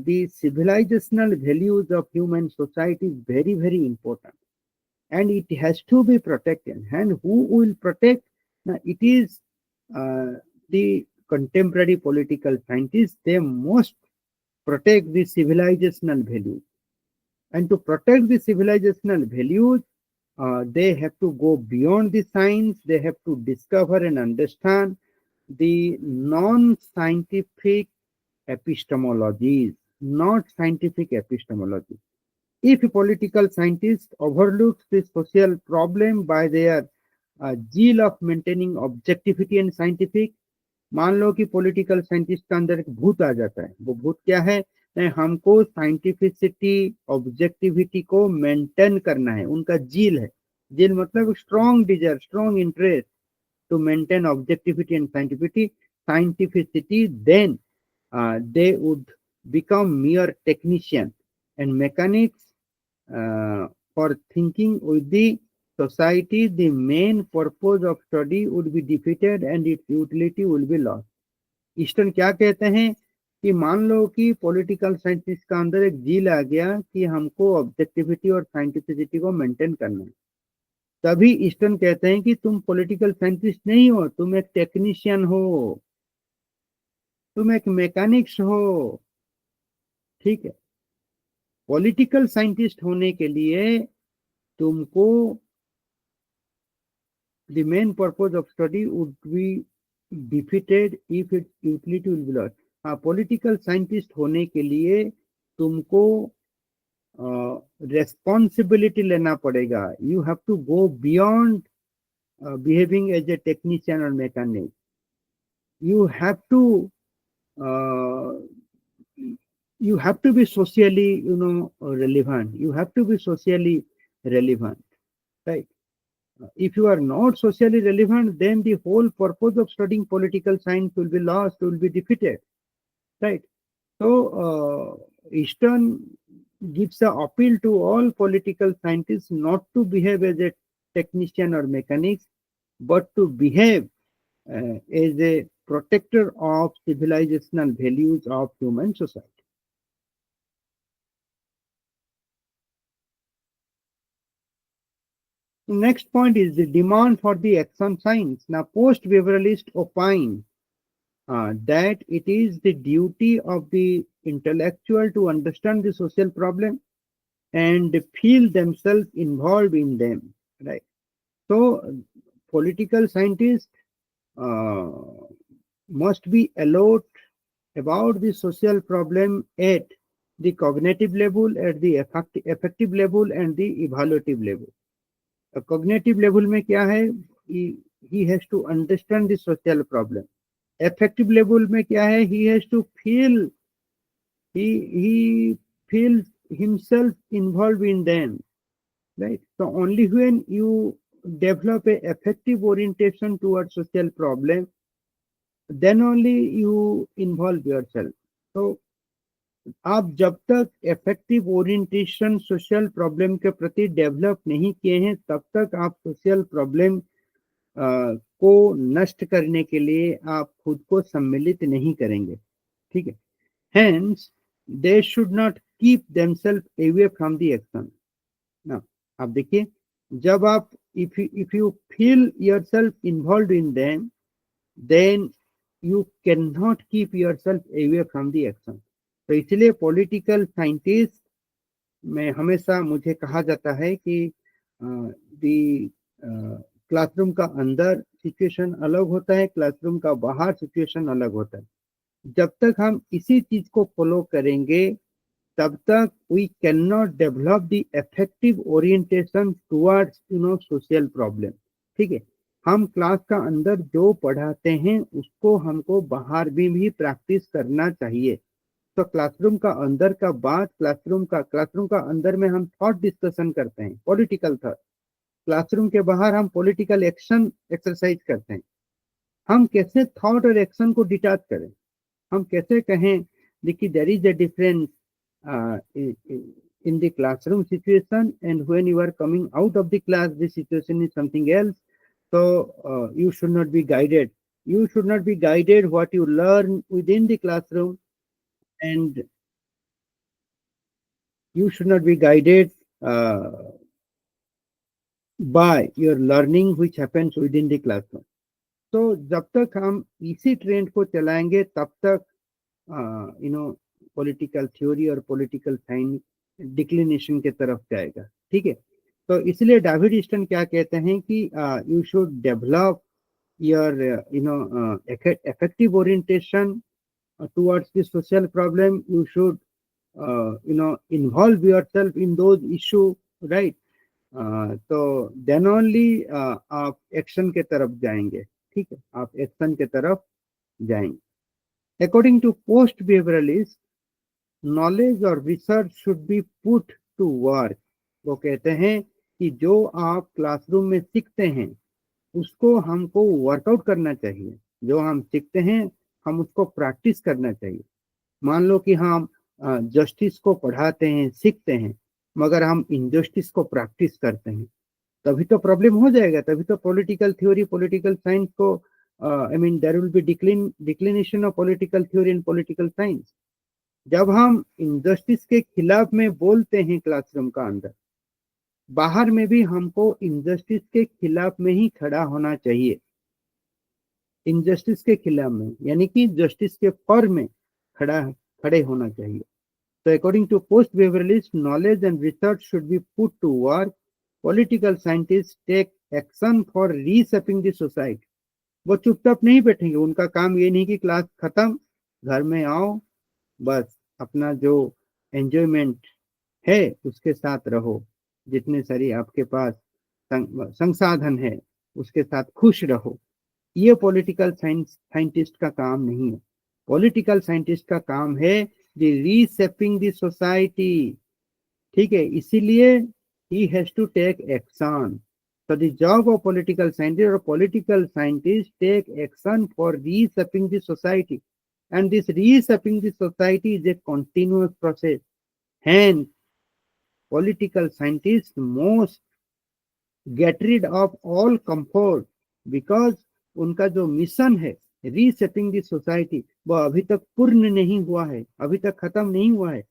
the civilizational values of human society is very, very important and it has to be protected. And who will protect? Now, it is the contemporary political scientists. They must protect the civilizational values. And to protect the civilizational values, they have to go beyond the science. They have to discover and understand the non-scientific epistemologies, not scientific epistemology. If a political scientist overlooks this social problem by their zeal of maintaining objectivity and scientific, मान लो कि political scientist का अंदर एक भूत आ जाता है. वो भूत क्या है? नहीं, हमको साइंटिफिसिटी ऑब्जेक्टिविटी को मेंटेन करना है. उनका जील है. जील मतलब strong desire, strong interest to maintain objectivity and scientificity. Then they would become mere technicians and mechanics for thinking with the society. The main purpose of study would be defeated and its utility will be lost. Eastern क्या कहते हैं कि मान लो कि political scientist का अंदर एक जील आ गया कि हमको ऑब्जेक्टिविटी और साइंटिफिसिटी को मेंटेन करना है, तभी ईस्टर्न कहते हैं कि तुम पॉलिटिकल साइंटिस्ट नहीं हो, तुम एक टेक्नीशियन हो, तुम एक मैकेनिक्स हो. ठीक है. पॉलिटिकल साइंटिस्ट होने के लिए तुमको the main purpose of study would be defeated if its utility will be lost. हाँ, पॉलिटिकल साइंटिस्ट होने के लिए तुमको रेस्पॉन्सिबिलिटी लेना पड़ेगा. You have to go beyond behaving as a technician और mechanic. You have to you have to be socially, relevant. You have to be socially relevant, right? If you are not socially relevant, then the whole purpose of studying political science will be lost, will be defeated, right? So, Easton gives the appeal to all political scientists not to behave as a technician or mechanics, but to behave as a protector of civilizational values of human society. Next point is the demand for the action science. Now, post-behavioralists opine that it is the duty of the intellectual to understand the social problem and feel themselves involved in them, right? So, political scientists uh, must be allowed about the social problem at the cognitive level, at the effective level, and the evaluative level. Cognitive level में क्या है? He has to understand the social problem. Effective level में क्या है? He has to feel, he feels himself involved in them, right? So only when you develop a effective orientation towards social problem, then only you involve yourself. So आप जब तक effective orientation social problem के प्रति develop नहीं किए हैं, तब तक आप सोशल प्रॉब्लम को नष्ट करने के लिए आप खुद को सम्मिलित नहीं करेंगे, ठीक है? Hence, they should not keep themselves away from the action. Now, आप देखिए, जब आप if you feel yourself involved in them, then you cannot keep yourself away from the action. तो इसलिए पॉलिटिकल साइंटिस्ट में हमेशा मुझे कहा जाता है कि क्लासरूम का अंदर सिचुएशन अलग होता है, क्लासरूम का बाहर सिचुएशन अलग होता है. जब तक हम इसी चीज को फॉलो करेंगे, तब तक we can not develop the effective orientation towards social problem, ठीक है? हम क्लास का अंदर जो पढ़ाते हैं उसको हमको बाहर भी प्रैक्टिस करना चाहिए. तो क्लासरूम का अंदर का बात, क्लासरूम का अंदर में हम थॉट डिस्कशन करते हैं, पॉलिटिकल थॉट. क्लासरूम के बाहर हम पॉलिटिकल एक्शन एक्सरसाइज करते हैं. हम कैसे थॉट और एक्शन को डिटैच करें? हम कैसे कहें देखिए there is a difference in the classroom situation, and when you are coming out of the class, the situation is something else. So you should not be guided. You should not be guided what you learn within the classroom, and you should not be guided by your learning which happens within the classroom. So जब तक हम इसी trend को चलाएंगे, तब तक political theory और political science declination के तरफ जाएगा, ठीक है? तो इसलिए डेविड ईस्टन क्या कहते हैं कि you should develop your effective orientation towards the social problem. You should involve yourself in those issues, right? तो देन ओनली आप एक्शन के तरफ जाएंगे, ठीक है? आप एक्शन के तरफ जाएंगे. According to post-behavioralists, knowledge or research should be put to work. वो कहते हैं कि जो आप क्लासरूम में सीखते हैं उसको हमको वर्कआउट करना चाहिए. जो हम सीखते हैं हम उसको प्रैक्टिस करना चाहिए. मान लो कि हम जस्टिस को पढ़ाते हैं, सीखते हैं, मगर हम इनजस्टिस को प्रैक्टिस करते हैं, तभी तो प्रॉब्लम हो जाएगा. तभी तो पॉलिटिकल थ्योरी, पॉलिटिकल साइंस को I mean there will be declination of political theory and political science. जब हम इनजस्टिस के खिलाफ में बोलते हैं क्लासरूम का अंदर, बाहर में भी हमको इनजस्टिस के खिलाफ में ही खड़ा होना चाहिए. इनजस्टिस के खिलाफ में यानी कि जस्टिस के फॉर में खड़े होना चाहिए. So according to post-behavioralists, knowledge and research should be put to work. Political scientists take action for reshaping the society. वो चुपचाप नहीं बैठेंगे. उनका काम ये नहीं कि क्लास खत्म, घर में आओ, बस अपना जो एंजॉयमेंट है उसके साथ रहो, जितने सारी आपके पास संसाधन है उसके साथ खुश रहो. ये पॉलिटिकल साइंटिस्ट का काम नहीं है. पॉलिटिकल साइंटिस्ट का काम है द रीशेपिंग द सोसाइटी, ठीक है? इसीलिए he has to take action. So the job of political scientists or political scientists take action for reshaping the society, and this reshaping the society is a continuous process. Hence, political scientists must get rid of all comfort, because उनका जो mission है रीसेपिंग the society, वो अभी तक पूर्ण नहीं हुआ है, अभी तक खत्म नहीं हुआ है,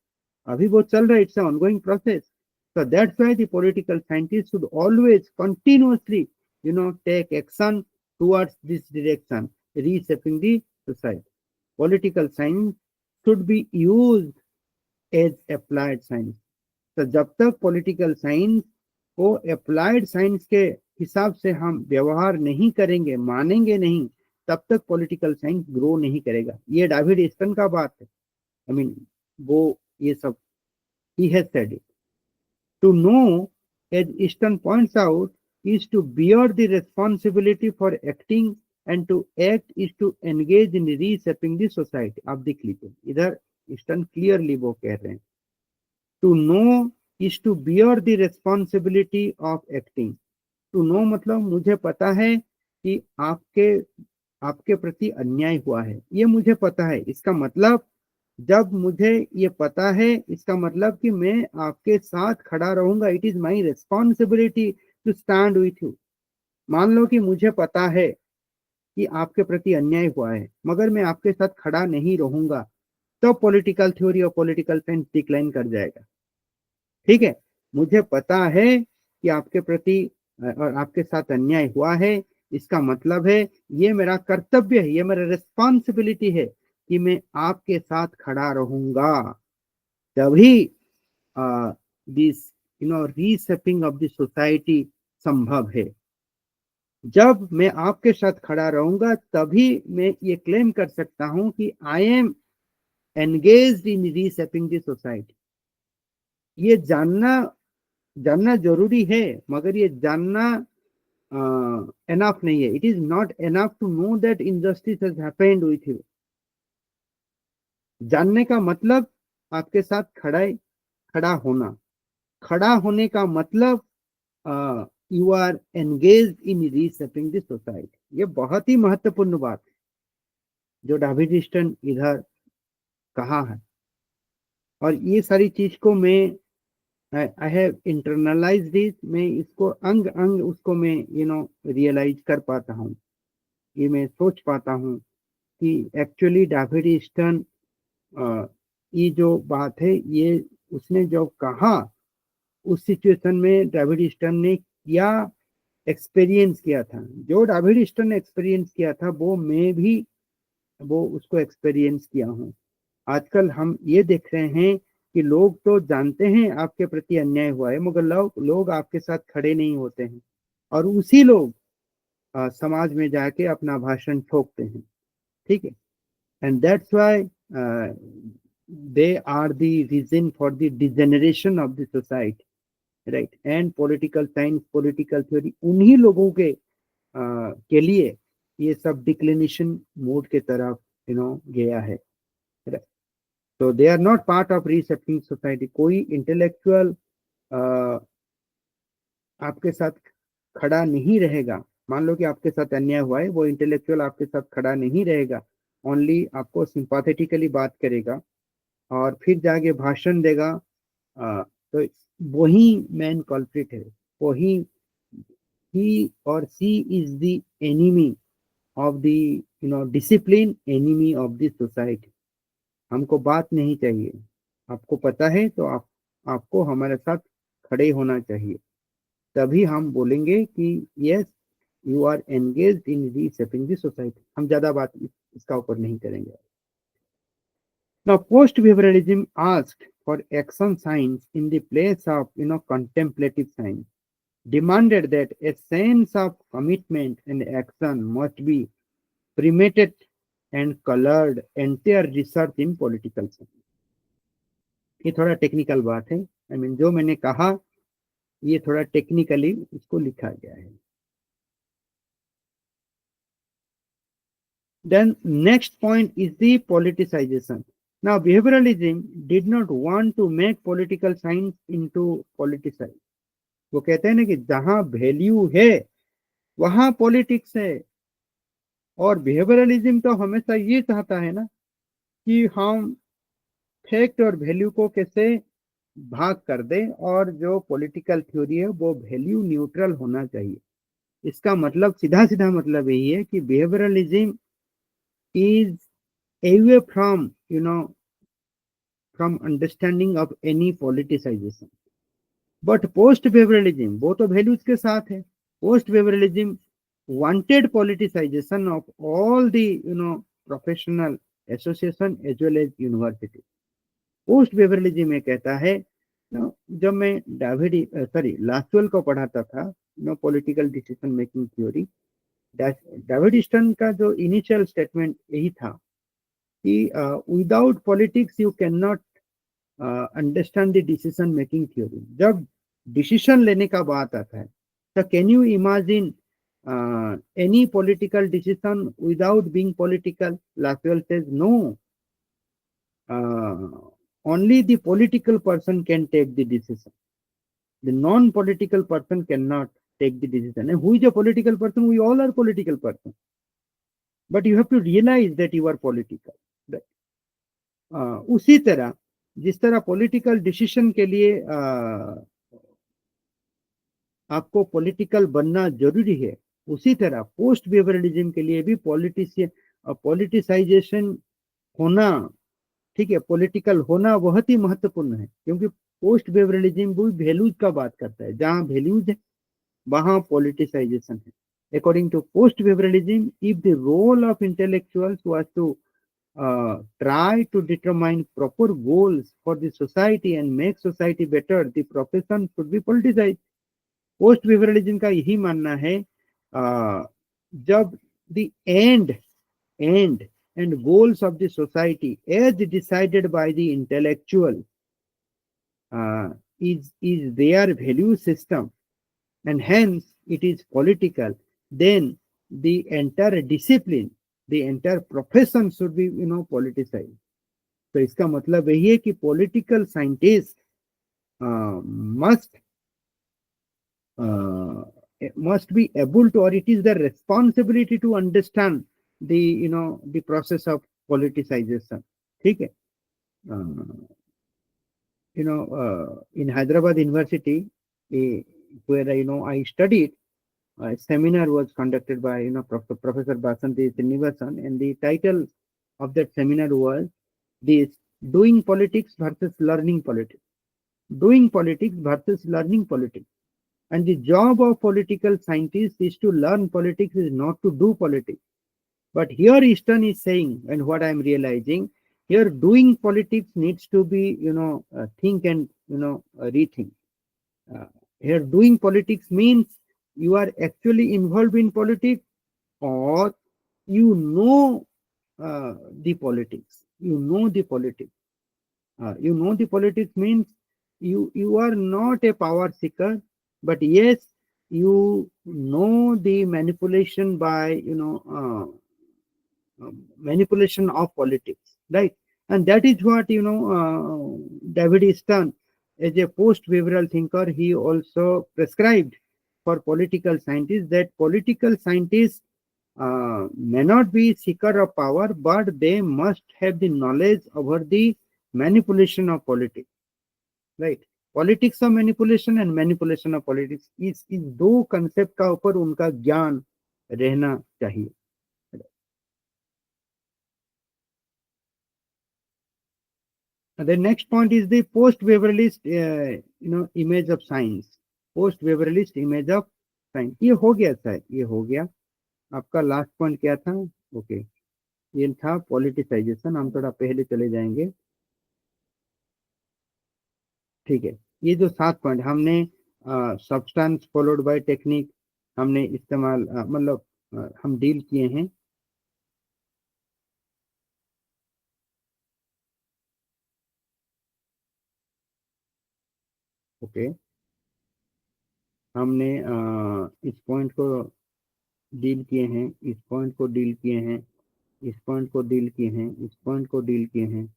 अभी वो चल रहा है, it's ongoing process. So that's why the political scientists should always continuously, take action towards this direction, reshaping the society. Political science should be used as applied science. तो जब तक पॉलिटिकल साइंस को अप्लाइड साइंस के हिसाब से हम व्यवहार नहीं करेंगे, मानेंगे नहीं, तब तक पॉलिटिकल साइंस ग्रो नहीं करेगा. ये डेविड ईस्टन का बात है. आई मीन वो ये सब he has said it. To know, as Easton points out, is to bear the responsibility for acting, and to act is to engage in reshaping the society. आप देख लीजिए इधर ईस्टन क्लियरली वो कह रहे हैं, to know is to bear the responsibility of acting. To know मतलब मुझे पता है कि आपके प्रति अन्याय हुआ है, ये मुझे पता है. इसका मतलब जब मुझे ये पता है, इसका मतलब कि मैं आपके साथ खड़ा रहूंगा. It is my responsibility to stand with you. मान लो कि मुझे पता है कि आपके प्रति अन्याय हुआ है, मगर मैं आपके साथ खड़ा नहीं रहूंगा, तो पॉलिटिकल थ्योरी और पॉलिटिकल साइंस डिक्लाइन कर जाएगा. ठीक है, मुझे पता है कि आपके प्रति और आपके साथ अन्याय हुआ है, इसका मतलब है ये मेरा कर्तव्य है, ये मेरा रिस्पॉन्सिबिलिटी है कि मैं आपके साथ खड़ा रहूंगा. तभी दिस रीसेपिंग ऑफ द सोसाइटी संभव है. जब मैं आपके साथ खड़ा रहूंगा तभी मैं ये क्लेम कर सकता हूं कि I am engaged in reshaping the society. ये जानना जरूरी है, मगर ये जानना एनफ नहीं है. It is not enough to know that injustice has happened with you. जानने का मतलब आपके साथ खड़ा होना. खड़ा होने का मतलब you are engaged in reshaping the society. ये बहुत ही महत्वपूर्ण बात है जो डेविड ईस्टन इधर कहा है. और ये सारी चीज को मैं आई हैव इंटरनलाइज दिस. मैं इसको अंग अंग उसको मैं रियलाइज कर पाता हूँ. ये मैं सोच पाता हूँ कि एक्चुअली डेविड ईस्टन ये जो बात है, ये उसने जो कहा उस सिचुएशन में डेविड ईस्टन ने क्या एक्सपीरियंस किया था. जो डेविड ईस्टन ने एक्सपीरियंस किया था वो मैं भी वो उसको एक्सपीरियंस किया हूँ. आजकल हम ये देख रहे हैं कि लोग तो जानते हैं आपके प्रति अन्याय हुआ है, मगर लोग आपके साथ खड़े नहीं होते हैं, और उसी लोग समाज में जाके अपना भाषण ठोकते हैं. ठीक है, and that's why they are the reason for the degeneration of the society, right? And political science, political theory उन्हीं लोगों के लिए ये सब डिक्लिनेशन मोड के तरफ गया है. तो they are not part of reshaping society. कोई इंटेलेक्चुअल आपके साथ खड़ा नहीं रहेगा. मान लो कि आपके साथ अन्याय हुआ है, वो इंटेलेक्चुअल आपके साथ खड़ा नहीं रहेगा, ओनली आपको सिंपैथेटिकली बात करेगा और फिर जाके भाषण देगा. तो वही मेन कल्प्रिट है. वही ही और she is the enemy of the discipline, enemy of the society. हमको बात नहीं चाहिए. आपको पता है तो आपको हमारे साथ खड़े होना चाहिए. तभी हम बोलेंगे कि yes you are engaged in reshaping the society. हम ज्यादा बात इसका ऊपर नहीं करेंगे. Now, post-behavioralism asked for action science in the place of contemplative science, demanded that a sense of commitment and action must be permeated and colored entire research in political science. ये थोड़ा technical बात है. I mean जो मैंने कहा ये थोड़ा technically इसको लिखा गया है. Then next point is the politicization. Now, behavioralism did not want to make political science into politicized. वो कहते हैं ना कि जहां वैल्यू है वहां पॉलिटिक्स है. और बिहेवियरलिज्म तो हमेशा ये चाहता है ना कि हम फैक्ट और वैल्यू को कैसे भाग कर दें, और जो पॉलिटिकल थ्योरी है वो वैल्यू न्यूट्रल होना चाहिए. इसका मतलब सीधा सीधा मतलब यही है कि behaviouralism is away from, from understanding of any politicization. But post behaviouralism वो तो वैल्यूज के साथ है. Post behaviouralism wanted politicisation of all the professional association as well as university. Post behaviouralism में कहता है, जब मैं लास्टवेल को पढ़ाता था, political decision making theory, David Stern का जो इनिशियल स्टेटमेंट यही था कि without politics you can not understand the decision making theory. जब डिसीजन लेने का बात आता है, तो can you imagine any political decision without being political? Laswell says no. Only the political person can take the decision. The non-political person cannot take the decision. And who is a political person? We all are political person. But you have to realize that you are political. Right? उसी तरह जिस तरह political decision के लिए आपको political बनना जरूरी है, उसी तरह पोस्ट बेवरलिज्म के लिए भी पॉलिटिसाइजेशन होना, ठीक है, पॉलिटिकल होना बहुत ही महत्वपूर्ण है. क्योंकि पोस्ट बेवरलिज्म भी वैल्यूज का बात करता है. जहां वैल्यूज है वहां पॉलिटिसाइजेशन है. According to post behaviouralism, if the role of intellectuals was to try to determine proper goals for the society and make society better, the profession should be politicized. Post behaviouralism का यही मानना है, जब the end and goals of the society as decided by the intellectual is their value system, and hence it is political, then the entire discipline, the entire profession should be politicized. तो इसका मतलब यही है कि political scientists must be able to, or it is their responsibility to understand the the process of politicization. ठीक है. In Hyderabad University, where I studied, a seminar was conducted by Professor Basanti Srinivasan, and the title of that seminar was this: doing politics versus learning politics. Doing politics versus learning politics. And the job of political scientists is to learn politics, is not to do politics. But here Easton is saying, and what I am realizing, here doing politics needs to be, think and, rethink. Here doing politics means you are actually involved in politics, or you know the politics. You know the politics. You know the politics means you are not a power seeker, but yes, you know the manipulation by manipulation of politics, right? And that is what David Easton, as a post-behavioral thinker, he also prescribed for political scientists, that political scientists may not be seeker of power, but they must have the knowledge over the manipulation of politics, right? Politics of manipulation and manipulation of politics, इस दो concept का ऊपर उनका ज्ञान रहना चाहिए. The next point is the post-Beverlyst image of science. Post-Beverlyst image of science. ये हो गया शायद, ये हो गया. आपका लास्ट पॉइंट क्या था? ओके, ये था पॉलिटिसाइजेशन. हम थोड़ा पहले चले जाएंगे. ठीक है, ये जो 7 पॉइंट हमने सब्सटेंस फॉलोड बाय टेक्निक हमने इस्तेमाल मतलब हम डील किए हैं. ओके, हमने इस पॉइंट को डील किए हैं, इस पॉइंट को डील किए हैं, इस पॉइंट को डील किए हैं, इस पॉइंट को डील किए हैं,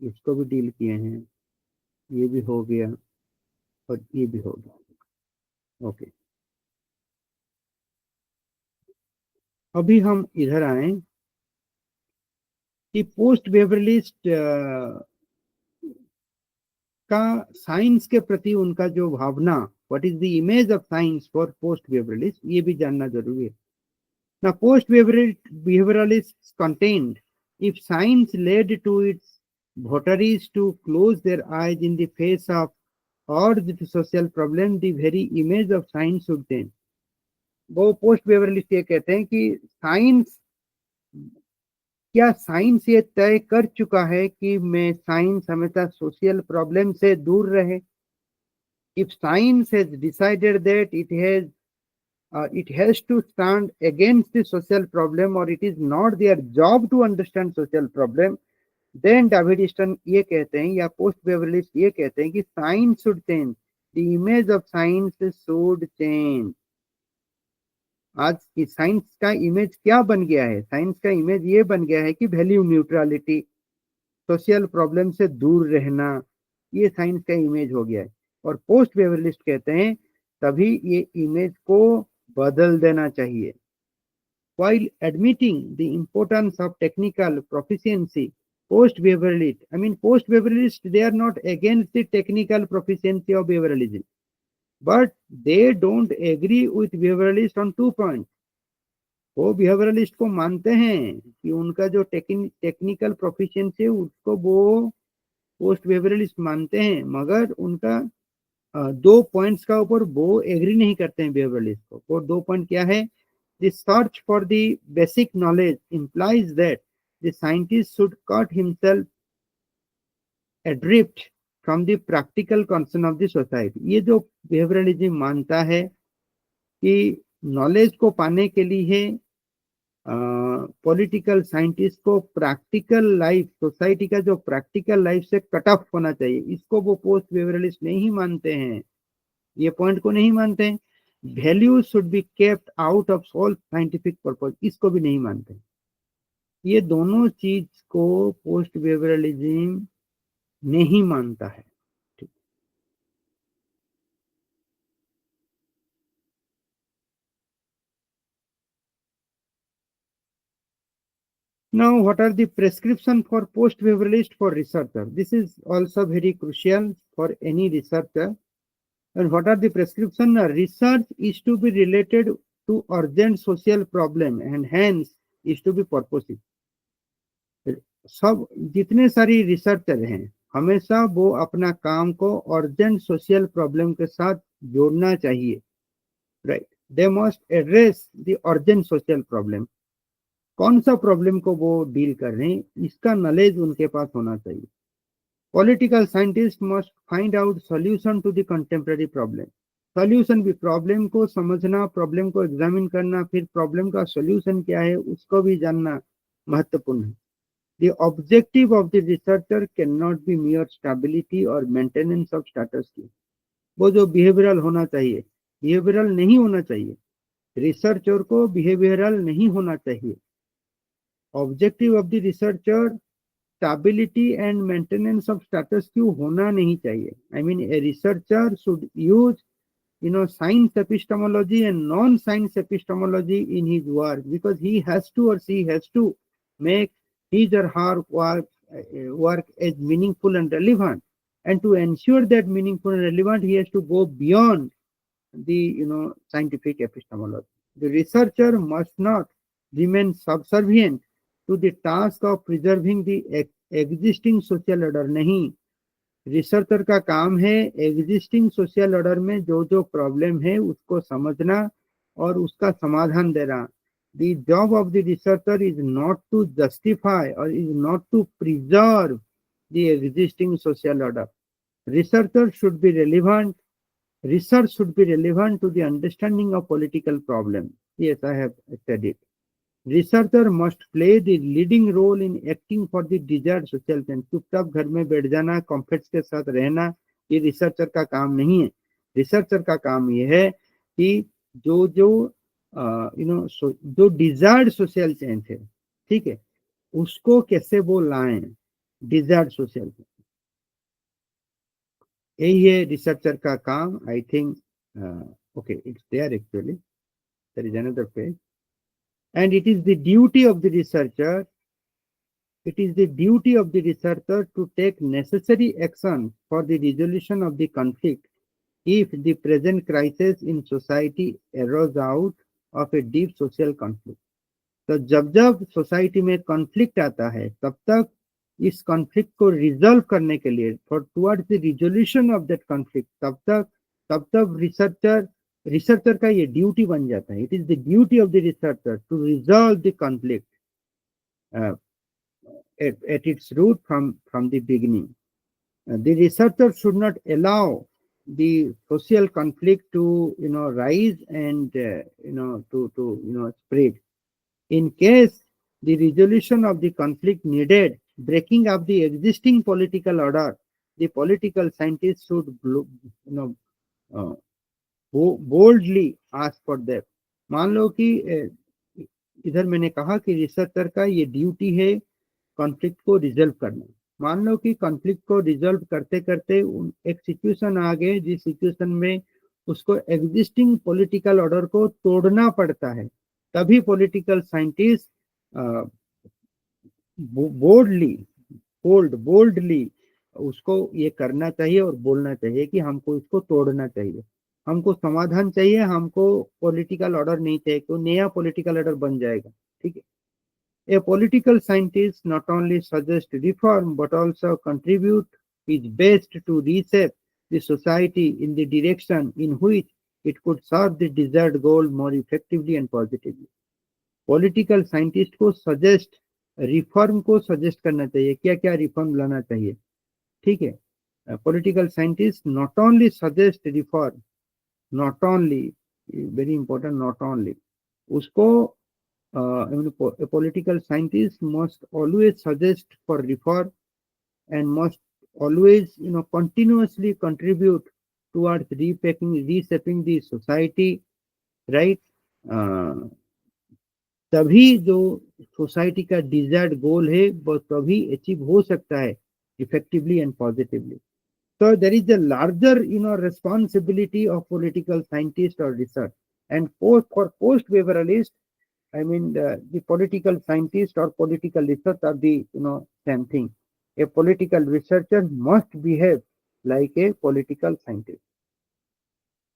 इसको भी डील किए हैं. ये भी हो गया और ये भी हो गया. ओके, अभी हम इधर आए कि पोस्ट बेवरलिस्ट का साइंस के प्रति उनका जो भावना, what is the image of science for post बेवरलिस्ट, ये भी जानना जरूरी है. Now, post-behavioralists contend if science led to its votaries to close their eyes in the face of urged social problem, the very image of science should change. वो post बेवरलिस्ट ये कहते हैं कि साइंस, क्या साइंस ये तय कर चुका है कि मैं साइंस हमेशा सोशल प्रॉब्लम से दूर रहे? If science has decided that it has to stand against the social problem, or it is not their job to understand social problem, then David Easton ये कहते हैं या पोस्ट बेवरलिस्ट ये कहते हैं कि science should change, the image of science should change. आज की साइंस का इमेज क्या बन गया है? साइंस का इमेज ये बन गया है कि वैल्यू न्यूट्रलिटी, सोशल प्रॉब्लम से दूर रहना, ये साइंस का इमेज हो गया है। और पोस्ट बेवरलिस्ट कहते हैं तभी ये इमेज को बदल देना चाहिए। While admitting the importance of technical proficiency, post-behavioralists, they are not against the technical proficiency of behavioralism, but they don't agree with behavioralists on 2 points. वो बिहेवियरलिस्ट को मानते हैं कि उनका जो टेक्निकल प्रोफिशिएंसी है उसको वो पोस्ट बिहेवियरलिस्ट मानते हैं, मगर उनका 2 पॉइंट्स का ऊपर वो एग्री नहीं करते हैं बिहेवियरलिस्ट को। वो 2 पॉइंट क्या है? The search for the basic knowledge implies that the scientist should cut himself adrift from the practical concern of the society. ये जो behavioralism मानता है कि नॉलेज को पाने के लिए पॉलिटिकल साइंटिस्ट को प्रैक्टिकल लाइफ, सोसाइटी का जो प्रैक्टिकल लाइफ से कट ऑफ होना चाहिए, इसको वो पोस्ट बिहेवियरलिस्ट नहीं मानते हैं, ये पॉइंट को नहीं मानते हैं। Value should be kept out of all scientific purpose, इसको भी नहीं मानते। ये दोनों चीज को पोस्ट बिहेवियरलिज्म नहीं मानता है। Now, what are the prescription for post behavioralist for researcher? This is also very crucial for any researcher. And what are the prescription? Research is to be related to urgent social problem and hence is to be purposive. सब जितने सारी researcher हैं हमेशा वो अपना काम को urgent social problem के साथ जोड़ना चाहिए, right? They must address the urgent social problem. कौन सा प्रॉब्लम को वो डील कर रहे हैं इसका नॉलेज उनके पास होना चाहिए। Political scientist must find out solution to the contemporary problem. Solution भी, प्रॉब्लम को समझना, प्रॉब्लम को एग्जामिन करना, फिर प्रॉब्लम का सॉल्यूशन क्या है उसको भी जानना महत्वपूर्ण है। The objective of the researcher cannot be mere stability or maintenance of status quo. वो जो behavioral होना चाहिए, behavioral नहीं होना चाहिए। रिसर्चर को behavioral नहीं होना चाहिए। Objective of the researcher stability and maintenance of status quo होना नहीं चाहिए। I mean, a researcher should use science epistemology and non-science epistemology in his work, because he has to or she has to make his or her work as meaningful and relevant, and to ensure that meaningful and relevant he has to go beyond the scientific epistemology. The researcher must not remain subservient to the task of preserving the existing social order. नहीं, researcher का काम है existing social order में जो जो problem है उसको समझना और उसका समाधान देना। The job of the researcher is not to justify or is not to preserve the existing social order. Research should be relevant to the understanding of political problems. Yes, I have said it. Researcher must play the leading role in acting for the desired social change. चुपचाप घर में बैठ जाना, कॉम्फर्ट्स के साथ रहना, ये researcher का काम नहीं है। रिसर्चर का काम ये है कि जो जो डिजायर्ड सोशल चेंज है, ठीक है, उसको कैसे वो लाएं, डिजायर्ड सोशल चेंज, यही है रिसर्चर का काम। I think okay, it's there actually, there is another page, and it is the duty of the researcher to take necessary action for the resolution of the conflict if the present crisis in society arose out of a deep social conflict. तो जब जब society में conflict आता है तब तक इस conflict को रिजॉल्व करने के लिए for towards the resolution of that conflict तब तक रिसर्चर का ये ड्यूटी बन जाता है. It is the duty of the researcher to resolve the conflict at its root from the beginning. The researcher should not allow the social conflict to rise and to spread. In case the resolution of the conflict needed breaking up the existing political order, the political scientists should uh, boldly ask for that. मान लो कि इधर मैंने कहा कि researcher का ये duty है कॉन्फ्लिक्ट को रिजॉल्व करना. मान लो कि कॉन्फ्लिक्ट को रिजॉल्व करते करते एक सिचुएशन आ गए जिस सिचुएशन में उसको एग्जिस्टिंग पॉलिटिकल ऑर्डर को तोड़ना पड़ता है, तभी पॉलिटिकल साइंटिस्ट बोल्डली उसको ये करना चाहिए और बोलना चाहिए कि हमको इसको तोड़ना चाहिए, हमको समाधान चाहिए, हमको पॉलिटिकल ऑर्डर नहीं चाहिए, तो नया पॉलिटिकल ऑर्डर बन जाएगा. ठीक है. A political scientist not only suggests reform but also contribute his best to reshape the society in the direction in which it could serve the desired goal more effectively and positively. Political scientist को suggest reform को suggest करना चाहिए, क्या क्या reform लाना चाहिए. ठीक है. Political scientist not only suggest reform, not only, very important, not only, उसको a political scientist must always suggest for reform and must always continuously contribute towards reshaping the society, right. तभी जो society का desired गोल है वो तभी achieve हो सकता है effectively and positively. So there is a larger responsibility of political scientist or research, and for post-behavioralist, I mean the political scientist or political research are the same thing. A political researcher must behave like a political scientist.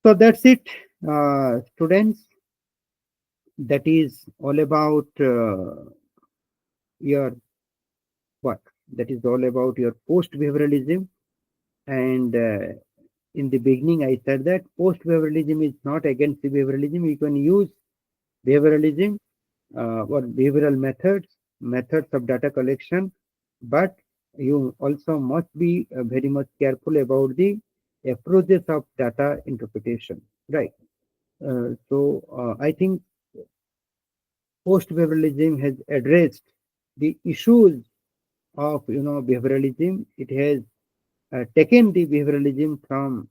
So that's it, students. That is all about your what? That is all about your post-behavioralism. And in the beginning, I said that post-behavioralism is not against the behavioralism. You can use behavioralism or behavioral methods of data collection, but you also must be very much careful about the approaches of data interpretation, right. So I think post-behavioralism has addressed the issues of behavioralism. It has taken the behavioralism from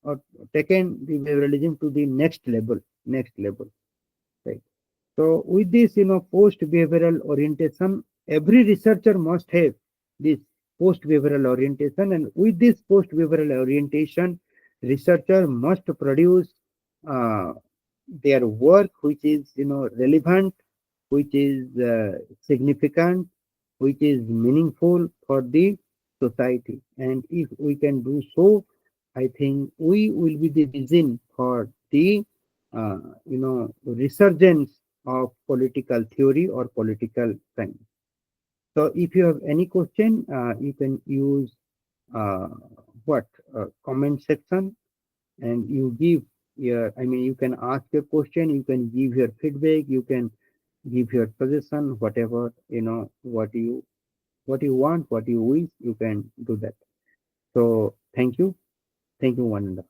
or taken the behavioralism to the next level, right. So with this post behavioral orientation, every researcher must have this post behavioral orientation, and with this post behavioral orientation, researcher must produce their work which is relevant, which is significant, which is meaningful for the society. And if we can do so, I think we will be the reason for the resurgence of political theory or political science. So if you have any question, you can use comment section, and you give your, you can ask your question, you can give your feedback, you can give your suggestion, whatever what you want, what you wish, you can do that. So thank you one and all.